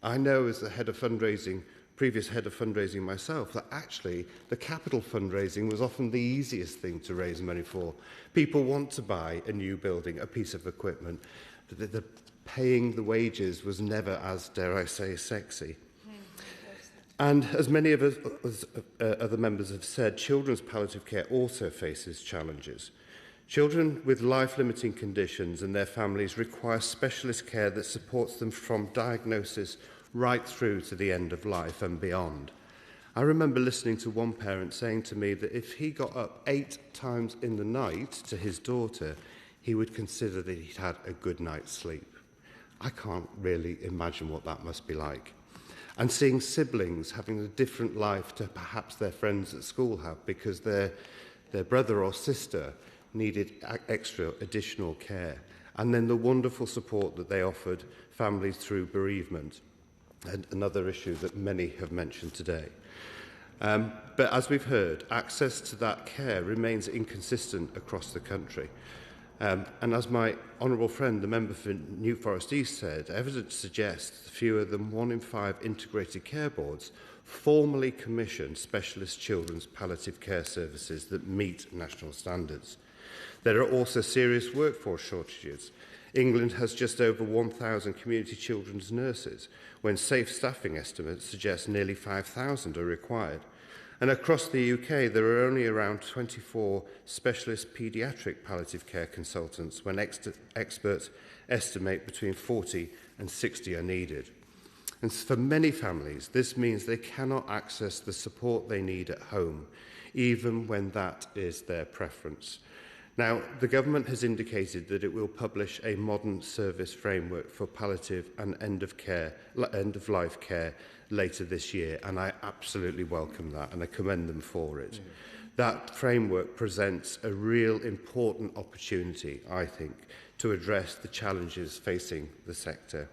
I know as the head of fundraising, previous head of fundraising myself, that actually the capital fundraising was often the easiest thing to raise money for. People want to buy a new building, a piece of equipment. The paying the wages was never as, dare I say, sexy. And as many of us, other members have said, children's palliative care also faces challenges. Children with life-limiting conditions and their families require specialist care that supports them from diagnosis right through to the end of life and beyond. I remember listening to one parent saying to me that if he got up 8 times in the night to his daughter, he would consider that he'd had a good night's sleep. I can't really imagine what that must be like. And seeing siblings having a different life to perhaps their friends at school have because their brother or sister needed extra additional care. And then the wonderful support that they offered families through bereavement, and another issue that many have mentioned today. But as we've heard, access to that care remains inconsistent across the country. And as my honourable friend, the member for New Forest East said, evidence suggests fewer than 1 in 5 integrated care boards formally commission specialist children's palliative care services that meet national standards. There are also serious workforce shortages. England has just over 1,000 community children's nurses, when safe staffing estimates suggest nearly 5,000 are required. And across the UK, there are only around 24 specialist paediatric palliative care consultants, when experts estimate between 40 and 60 are needed. And for many families, this means they cannot access the support they need at home, even when that is their preference. Now, the government has indicated that it will publish a modern service framework for palliative and end-of-life care later this year, and I absolutely welcome that, and I commend them for it. That framework presents a real important opportunity, I think, to address the challenges facing the sector.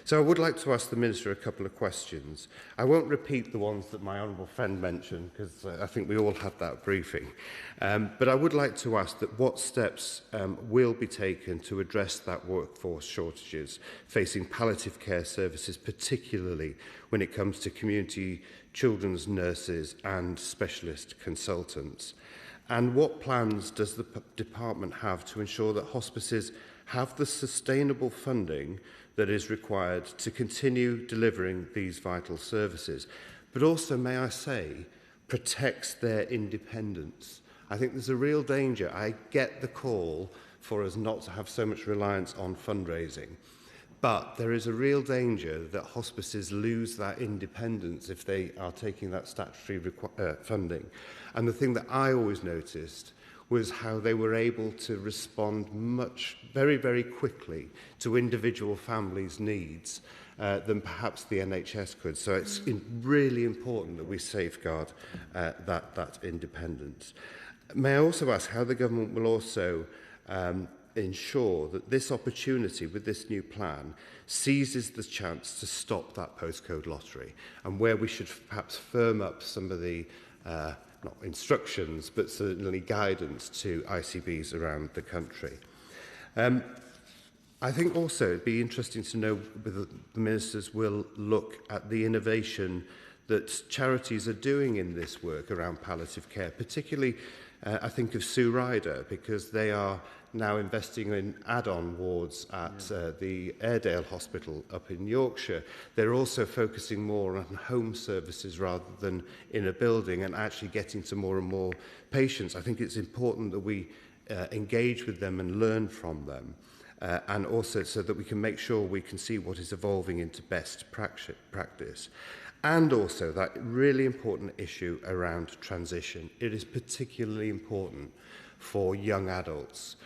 So I would like to ask the Minister a couple of questions. I won't repeat the ones that my honourable friend mentioned, because I think we all had that briefing. But I would like to ask that what steps will be taken to address that workforce shortages facing palliative care services, particularly when it comes to community children's nurses and specialist consultants. And what plans does the department have to ensure that hospices have the sustainable funding that is required to continue delivering these vital services, but also, may I say, protects their independence? I think there's a real danger. I get the call for us not to have so much reliance on fundraising, but there is a real danger that hospices lose that independence if they are taking that statutory funding. And the thing that I always noticed was how they were able to respond very, very quickly to individual families' needs than perhaps the NHS could. So it's really important that we safeguard that independence. May I also ask how the government will also ensure that this opportunity with this new plan seizes the chance to stop that postcode lottery, and where we should perhaps firm up some of the not instructions, but certainly guidance to ICBs around the country. I think also it'd be interesting to know whether the ministers will look at the innovation that charities are doing in this work around palliative care, particularly I think of Sue Ryder, because they are now investing in add-on wards at the Airedale Hospital up in Yorkshire. They're also focusing more on home services rather than in a building, and actually getting to more and more patients. I think it's important that we engage with them and learn from them, and also so that we can make sure we can see what is evolving into best practice. And also that really important issue around transition. It is particularly important for young adults.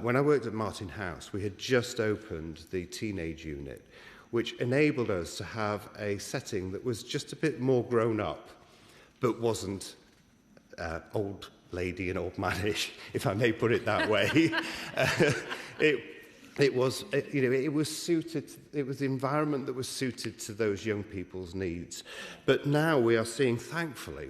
When I worked at Martin House, we had just opened the teenage unit, which enabled us to have a setting that was just a bit more grown up, but wasn't old lady and old manish, if I may put it that way. It was suited. It was the environment that was suited to those young people's needs. But now we are seeing, thankfully,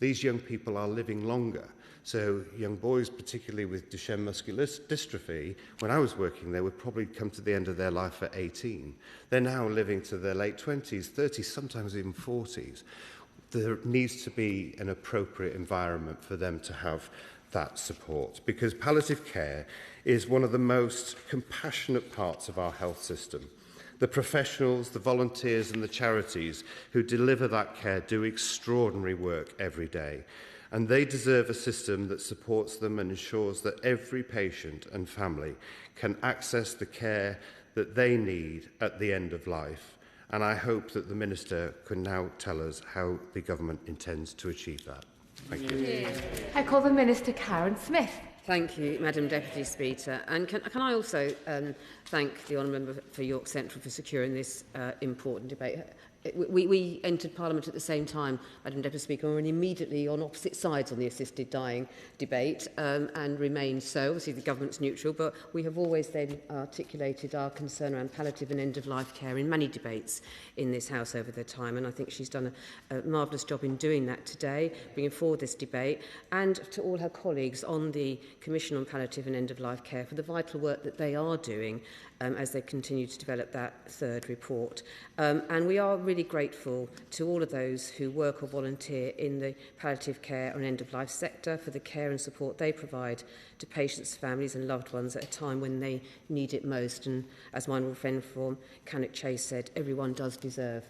these young people are living longer. So young boys, particularly with Duchenne muscular dystrophy, when I was working there, would probably come to the end of their life at 18. They're now living to their late 20s, 30s, sometimes even 40s. There needs to be an appropriate environment for them to have that support, because palliative care is one of the most compassionate parts of our health system. The professionals, the volunteers and the charities who deliver that care do extraordinary work every day. and they deserve a system that supports them and ensures that every patient and family can access the care that they need at the end of life. And I hope that the Minister can now tell us how the Government intends to achieve that. Thank you. I call the Minister Karen Smith. Thank you, Madam Deputy Speaker. And can I also thank the Honourable Member for York Central for securing this important debate. We entered Parliament at the same time, Madam Deputy Speaker, and were immediately on opposite sides on the assisted dying debate and remain so. Obviously, the government's neutral, but we have always then articulated our concern around palliative and end-of-life care in many debates in this House over the time, and I think she's done a marvellous job in doing that today, bringing forward this debate, and to all her colleagues on the Commission on Palliative and End-of-Life Care for the vital work that they are doing as they continue to develop that third report. And we are really grateful to all of those who work or volunteer in the palliative care and end-of-life sector for the care and support they provide to patients, families and loved ones at a time when they need it most. And as my old friend from Cannock Chase said, everyone does deserve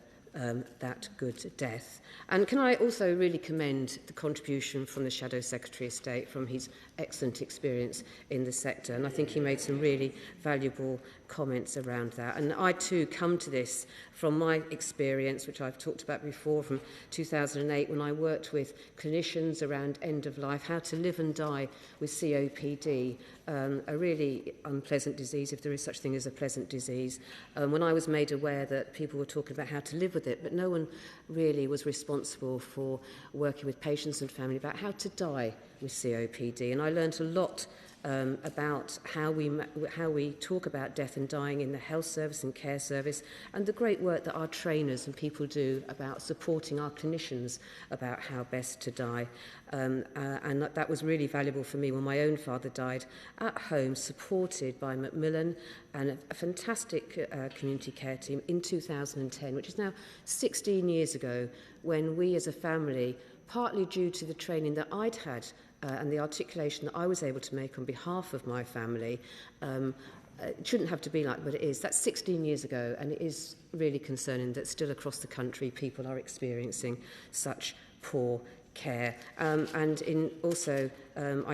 that good death. And can I also really commend the contribution from the Shadow Secretary of State from his excellent experience in the sector, and I think he made some really valuable comments around that. And I too come to this from my experience, which I've talked about before, from 2008 when I worked with clinicians around end of life, how to live and die with COPD, a really unpleasant disease, if there is such thing as a pleasant disease. When I was made aware that people were talking about how to live with it, but no one really was responsible for working with patients and family about how to die with COPD. And I learned a lot about how we talk about death and dying in the health service and care service, and the great work that our trainers and people do about supporting our clinicians about how best to die. And that was really valuable for me when my own father died at home, supported by Macmillan and a fantastic community care team in 2010, which is now 16 years ago, when we as a family, partly due to the training that I'd had and the articulation that I was able to make on behalf of my family, it shouldn't have to be like, but it is. That's 16 years ago, and it is really concerning that still across the country people are experiencing such poor care. I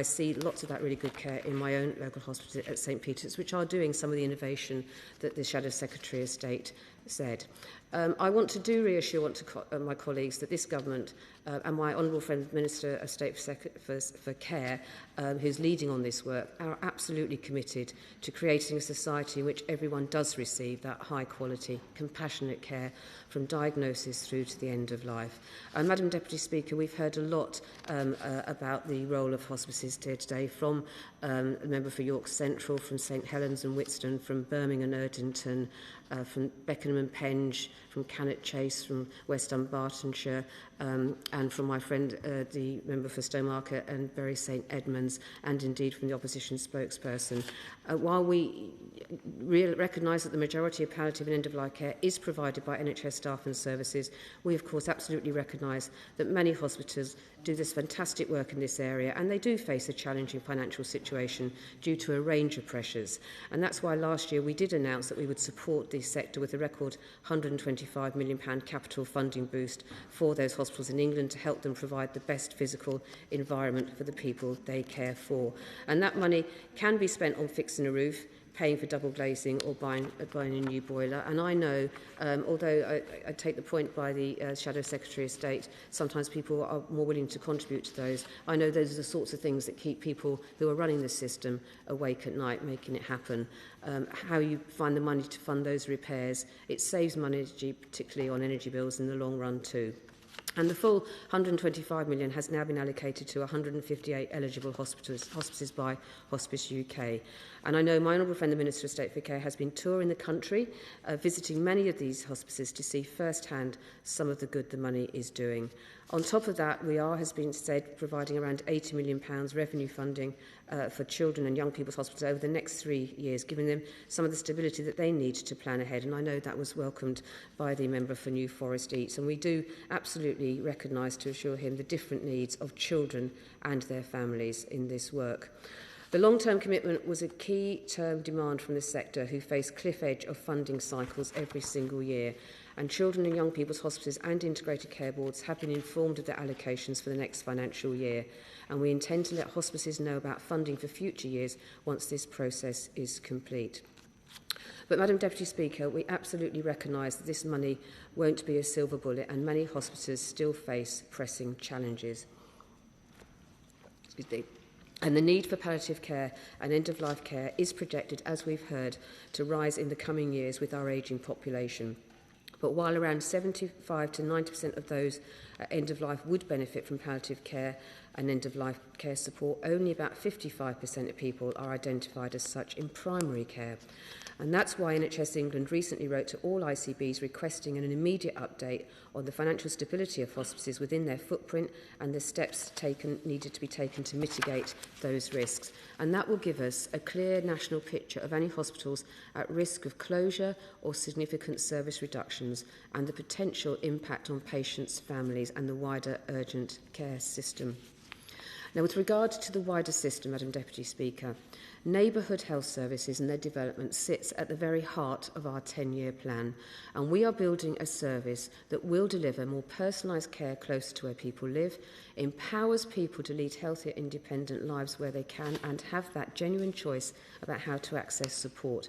see lots of that really good care in my own local hospital at St Peter's, which are doing some of the innovation that the Shadow Secretary of State said. I want to reassure my colleagues that this government and my honourable friend Minister of State for Care, who's leading on this work, are absolutely committed to creating a society in which everyone does receive that high quality, compassionate care from diagnosis through to the end of life. Madam Deputy Speaker, we've heard a lot about the role of hospices here today from a member for York Central, from St Helens and Whiston, from Birmingham and Erdington, from Beckenham and Penge, from Cannock Chase, from West Dunbartonshire, and from my friend, the member for Stowmarket and Bury St Edmunds, and indeed from the opposition spokesperson. While we recognise that the majority of palliative and end-of-life care is provided by NHS staff and services, we of course absolutely recognise that many hospitals do this fantastic work in this area, and they do face a challenging financial situation due to a range of pressures. And that's why last year we did announce that we would support this sector with a record £125 million capital funding boost for those hospitals in England to help them provide the best physical environment for the people they care for. And that money can be spent on fixing a roof, paying for double glazing or buying a new boiler. And I know, although I take the point by the Shadow Secretary of State, sometimes people are more willing to contribute to those. I know those are the sorts of things that keep people who are running the system awake at night, making it happen. How you find the money to fund those repairs, it saves money, particularly on energy bills in the long run too. And the full £125 million has now been allocated to 158 eligible hospices by Hospice UK. And I know my honourable friend, the Minister of State for Care, has been touring the country, visiting many of these hospices to see firsthand some of the good the money is doing. On top of that, we are, has been said, providing around £80 million revenue funding for children and young people's hospitals over the next 3 years, giving them some of the stability that they need to plan ahead. And I know that was welcomed by the member for New Forest Eats. And we do absolutely recognise, to assure him, the different needs of children and their families in this work. The long-term commitment was a key term demand from the sector, who face cliff edge of funding cycles every single year, and children and young people's hospices and integrated care boards have been informed of their allocations for the next financial year, and we intend to let hospices know about funding for future years once this process is complete. But, Madam Deputy Speaker, we absolutely recognise that this money won't be a silver bullet, and many hospices still face pressing challenges. Excuse me. And the need for palliative care and end-of-life care is projected, as we've heard, to rise in the coming years with our ageing population. But while around 75 to 90% of those at end of life would benefit from palliative care and end of life care support, only about 55% of people are identified as such in primary care. And that's why NHS England recently wrote to all ICBs requesting an immediate update on the financial stability of hospices within their footprint and the steps needed to be taken to mitigate those risks. And that will give us a clear national picture of any hospitals at risk of closure or significant service reductions and the potential impact on patients, families and the wider urgent care system. Now, with regard to the wider system, Madam Deputy Speaker, neighbourhood health services and their development sits at the very heart of our 10-year plan, and we are building a service that will deliver more personalised care closer to where people live, empowers people to lead healthier, independent lives where they can and have that genuine choice about how to access support.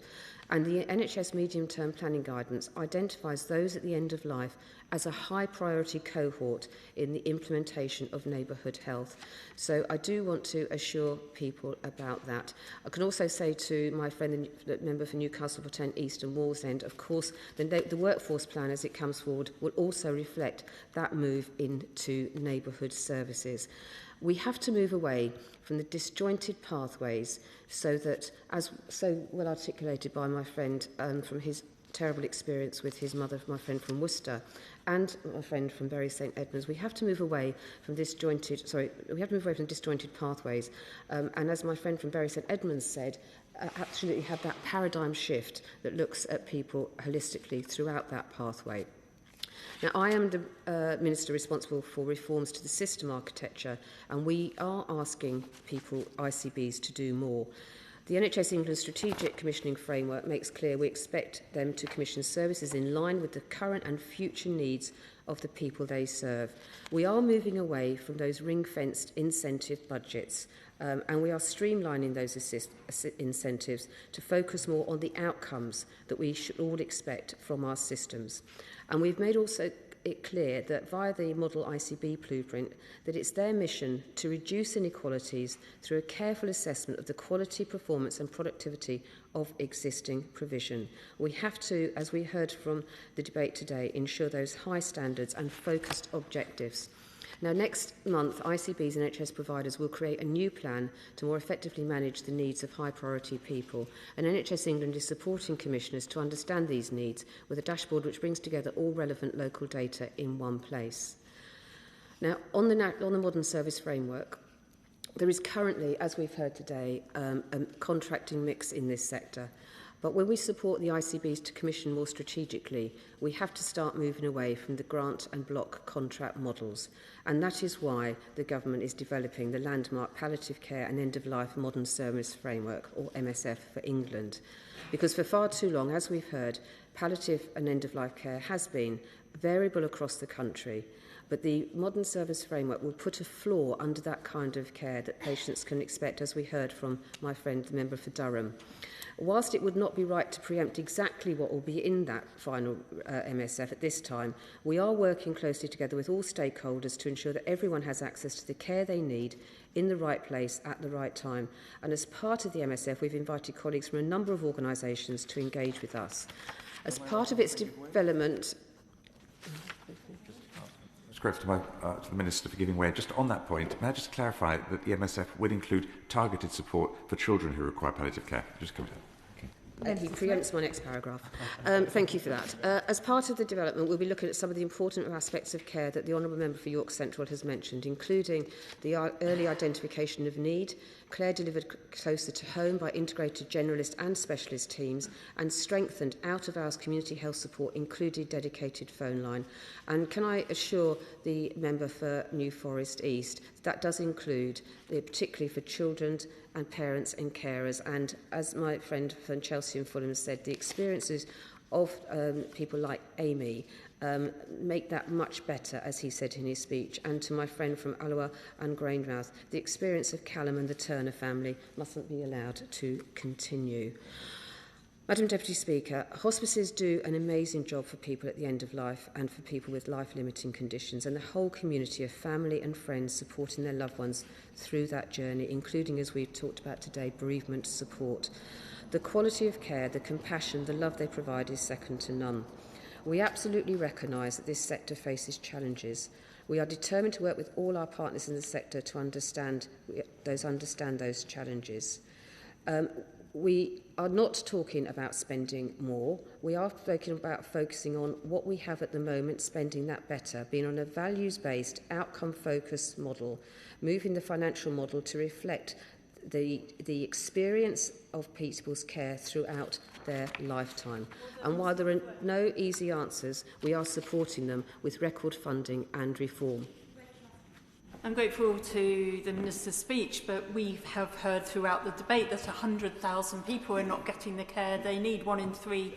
And the NHS medium-term planning guidance identifies those at the end of life as a high priority cohort in the implementation of neighbourhood health. So I do want to assure people about that. I can also say to my friend, the member for Newcastle upon Tyne East and Wallsend, of course, the workforce plan as it comes forward will also reflect that move into neighbourhood services. We have to move away from the disjointed pathways so that, as so well articulated by my friend from his terrible experience with his mother, my friend from Worcester, and my friend from Bury St Edmunds, we have to move away from disjointed pathways. And as my friend from Bury St Edmunds said, absolutely have that paradigm shift that looks at people holistically throughout that pathway. Now, I am the Minister responsible for reforms to the system architecture, and we are asking people, ICBs, to do more. The NHS England Strategic Commissioning Framework makes clear we expect them to commission services in line with the current and future needs of the people they serve. We are moving away from those ring-fenced incentive budgets, and we are streamlining those incentives to focus more on the outcomes that we should all expect from our systems. And we've made also it clear that via the model ICB blueprint that it's their mission to reduce inequalities through a careful assessment of the quality, performance and productivity of existing provision. We have to, as we heard from the debate today, ensure those high standards and focused objectives. Now, next month, ICBs and NHS providers will create a new plan to more effectively manage the needs of high-priority people, and NHS England is supporting commissioners to understand these needs with a dashboard which brings together all relevant local data in one place. Now, on the modern service framework, there is currently, as we've heard today, a contracting mix in this sector. But when we support the ICBs to commission more strategically, we have to start moving away from the grant and block contract models. And that is why the government is developing the landmark Palliative Care and End-of-Life Modern Service Framework, or MSF, for England. Because for far too long, as we've heard, palliative and end-of-life care has been variable across the country. But the modern service framework will put a floor under that kind of care that patients can expect, as we heard from my friend, the member for Durham. Whilst it would not be right to preempt exactly what will be in that final MSF at this time, we are working closely together with all stakeholders to ensure that everyone has access to the care they need in the right place at the right time. And as part of the MSF, we've invited colleagues from a number of organisations to engage with us. As part of its development... To the Minister for giving way. Just on that point, may I just clarify that the MSF will include targeted support for children who require palliative care? Just come to that. And he preempts my next paragraph. Thank you for that. As part of the development, we'll be looking at some of the important aspects of care that the Honourable Member for York Central has mentioned, including the early identification of need, care delivered closer to home by integrated generalist and specialist teams, and strengthened out-of-hours community health support, including dedicated phone line. And can I assure the member for New Forest East that does include, particularly for children and parents and carers. And as my friend from Chelsea and Fulham said, the experiences of people like Amy make that much better, as he said in his speech. And to my friend from Alloa and Grangemouth, the experience of Callum and the Turner family mustn't be allowed to continue. Madam Deputy Speaker, hospices do an amazing job for people at the end of life and for people with life-limiting conditions, and the whole community of family and friends supporting their loved ones through that journey, including, as we've talked about today, bereavement support. The quality of care, the compassion, the love they provide is second to none. We absolutely recognise that this sector faces challenges. We are determined to work with all our partners in the sector to understand those challenges. We are not talking about spending more. We are talking about focusing on what we have at the moment, spending that better, being on a values-based, outcome-focused model, moving the financial model to reflect the experience of people's care throughout their lifetime. And while there are no easy answers, we are supporting them with record funding and reform. I'm grateful to the Minister's speech, but we have heard throughout the debate that 100,000 people are not getting the care they need. 1 in 3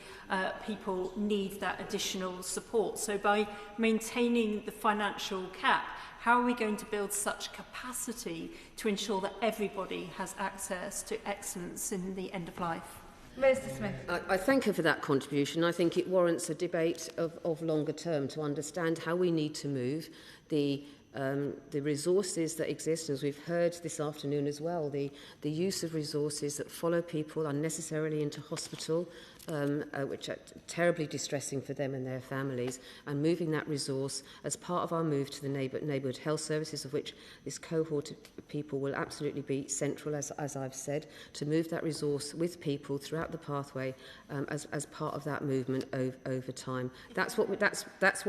people need that additional support. So by maintaining the financial cap, how are we going to build such capacity to ensure that everybody has access to excellence in the end of life? Mr. Smith. I thank her for that contribution. I think it warrants a debate of longer term to understand how we need to move the resources that exist, as we've heard this afternoon as well, the use of resources that follow people unnecessarily into hospital, which are terribly distressing for them and their families, and moving that resource as part of our move to the neighbourhood health services, of which this cohort of people will absolutely be central, as I've said, to move that resource with people throughout the pathway as part of that movement over time. That's what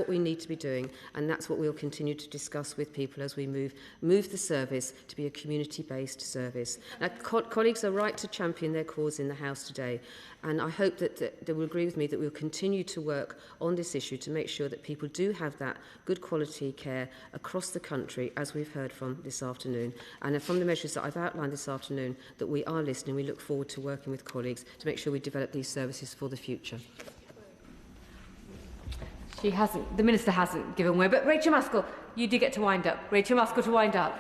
we need to be doing, and that's what we'll continue to discuss with people as we move the service to be a community-based service. Now, colleagues are right to champion their cause in the House today, and I hope that they will agree with me that we'll continue to work on this issue to make sure that people do have that good quality care across the country, as we've heard from this afternoon. And from the measures that I've outlined this afternoon, that we are listening. We look forward to working with colleagues to make sure we develop these services for the future. The Minister hasn't given way, but Rachael Maskell, you do get to wind up. Rachael Maskell to wind up.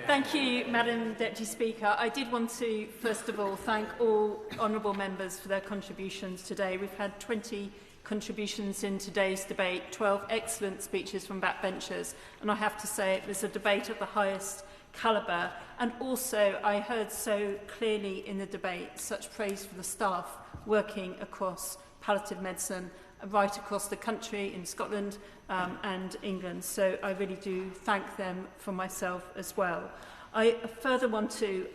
Thank you, Madam Deputy Speaker. I did want to, first of all, thank all honourable members for their contributions today. We've had 20 contributions in today's debate, 12 excellent speeches from backbenchers, and I have to say it was a debate of the highest calibre. And also, I heard so clearly in the debate such praise for the staff working across palliative medicine right across the country in Scotland and England. So I really do thank them for myself as well. I further want to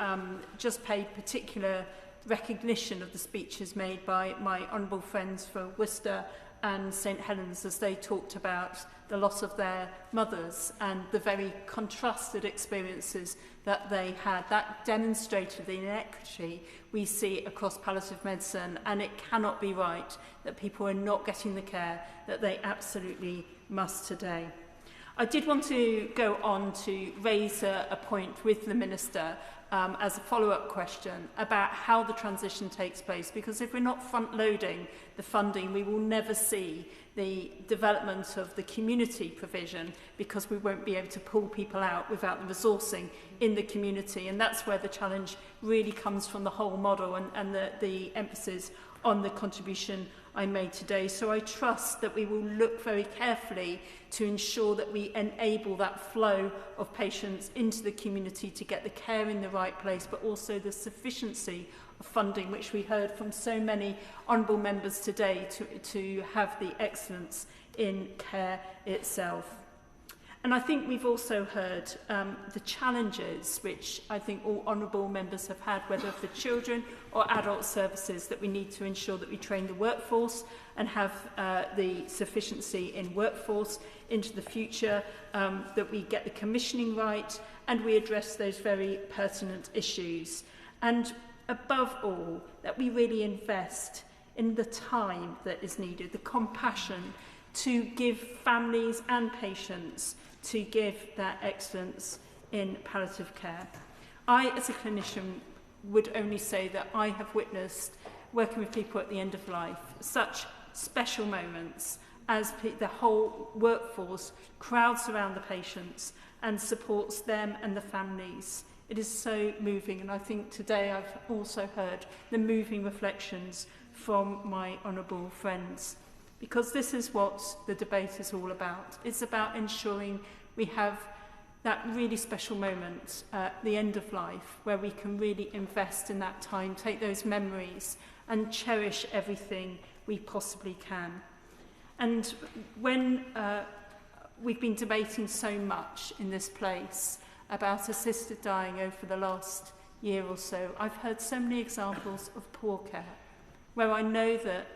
just pay particular recognition of the speeches made by my honourable friends for Worcester and St Helens as they talked about the loss of their mothers and the very contrasted experiences that they had. That demonstrated the inequity we see across palliative medicine, and it cannot be right that people are not getting the care that they absolutely must today. I did want to go on to raise a point with the Minister as a follow-up question about how the transition takes place, because if we're not front-loading the funding, we will never see the development of the community provision, because we won't be able to pull people out without the resourcing in the community. And that's where the challenge really comes from the whole model and the emphasis on the contribution I made today. So I trust that we will look very carefully to ensure that we enable that flow of patients into the community to get the care in the right place, but also the sufficiency of funding, which we heard from so many honourable members today, to have the excellence in care itself. And I think we've also heard the challenges which I think all honourable members have had, whether for children or adult services, that we need to ensure that we train the workforce and have the sufficiency in workforce into the future, that we get the commissioning right, and we address those very pertinent issues. And above all, that we really invest in the time that is needed, the compassion to give families and patients to give that excellence in palliative care. I, as a clinician, would only say that I have witnessed, working with people at the end of life, such special moments as the whole workforce crowds around the patients and supports them and the families. It is so moving, and I think today I've also heard the moving reflections from my honourable friends, because this is what the debate is all about. It's about ensuring we have that really special moment at the end of life where we can really invest in that time, take those memories and cherish everything we possibly can. And when we've been debating so much in this place about assisted dying over the last year or so, I've heard so many examples of poor care, where I know that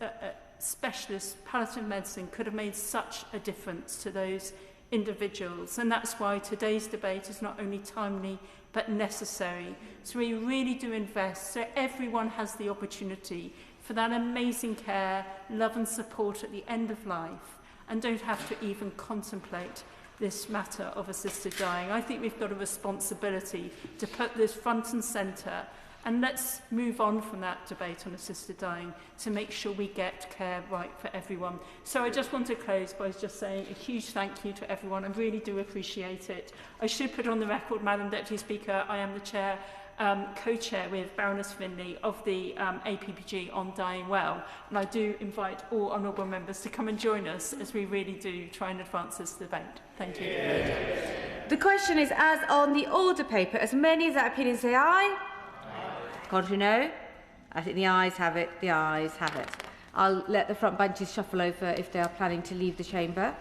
a specialist palliative medicine could have made such a difference to those individuals. And that's why today's debate is not only timely but necessary. So we really do invest so everyone has the opportunity for that amazing care, love and support at the end of life, and don't have to even contemplate this matter of assisted dying. I think we've got a responsibility to put this front and centre, and let's move on from that debate on assisted dying to make sure we get care right for everyone. So I just want to close by just saying a huge thank you to everyone. I really do appreciate it. I should put on the record, Madam Deputy Speaker, I am the chair, co-chair with Baroness Finlay of the APPG on Dying Well, and I do invite all honourable members to come and join us as we really do try and advance this debate. Thank you. The question is, as on the order paper, as many as that opinion say aye? Contrary no? I think the ayes have it. The ayes have it. I'll let the front benches shuffle over if they are planning to leave the chamber.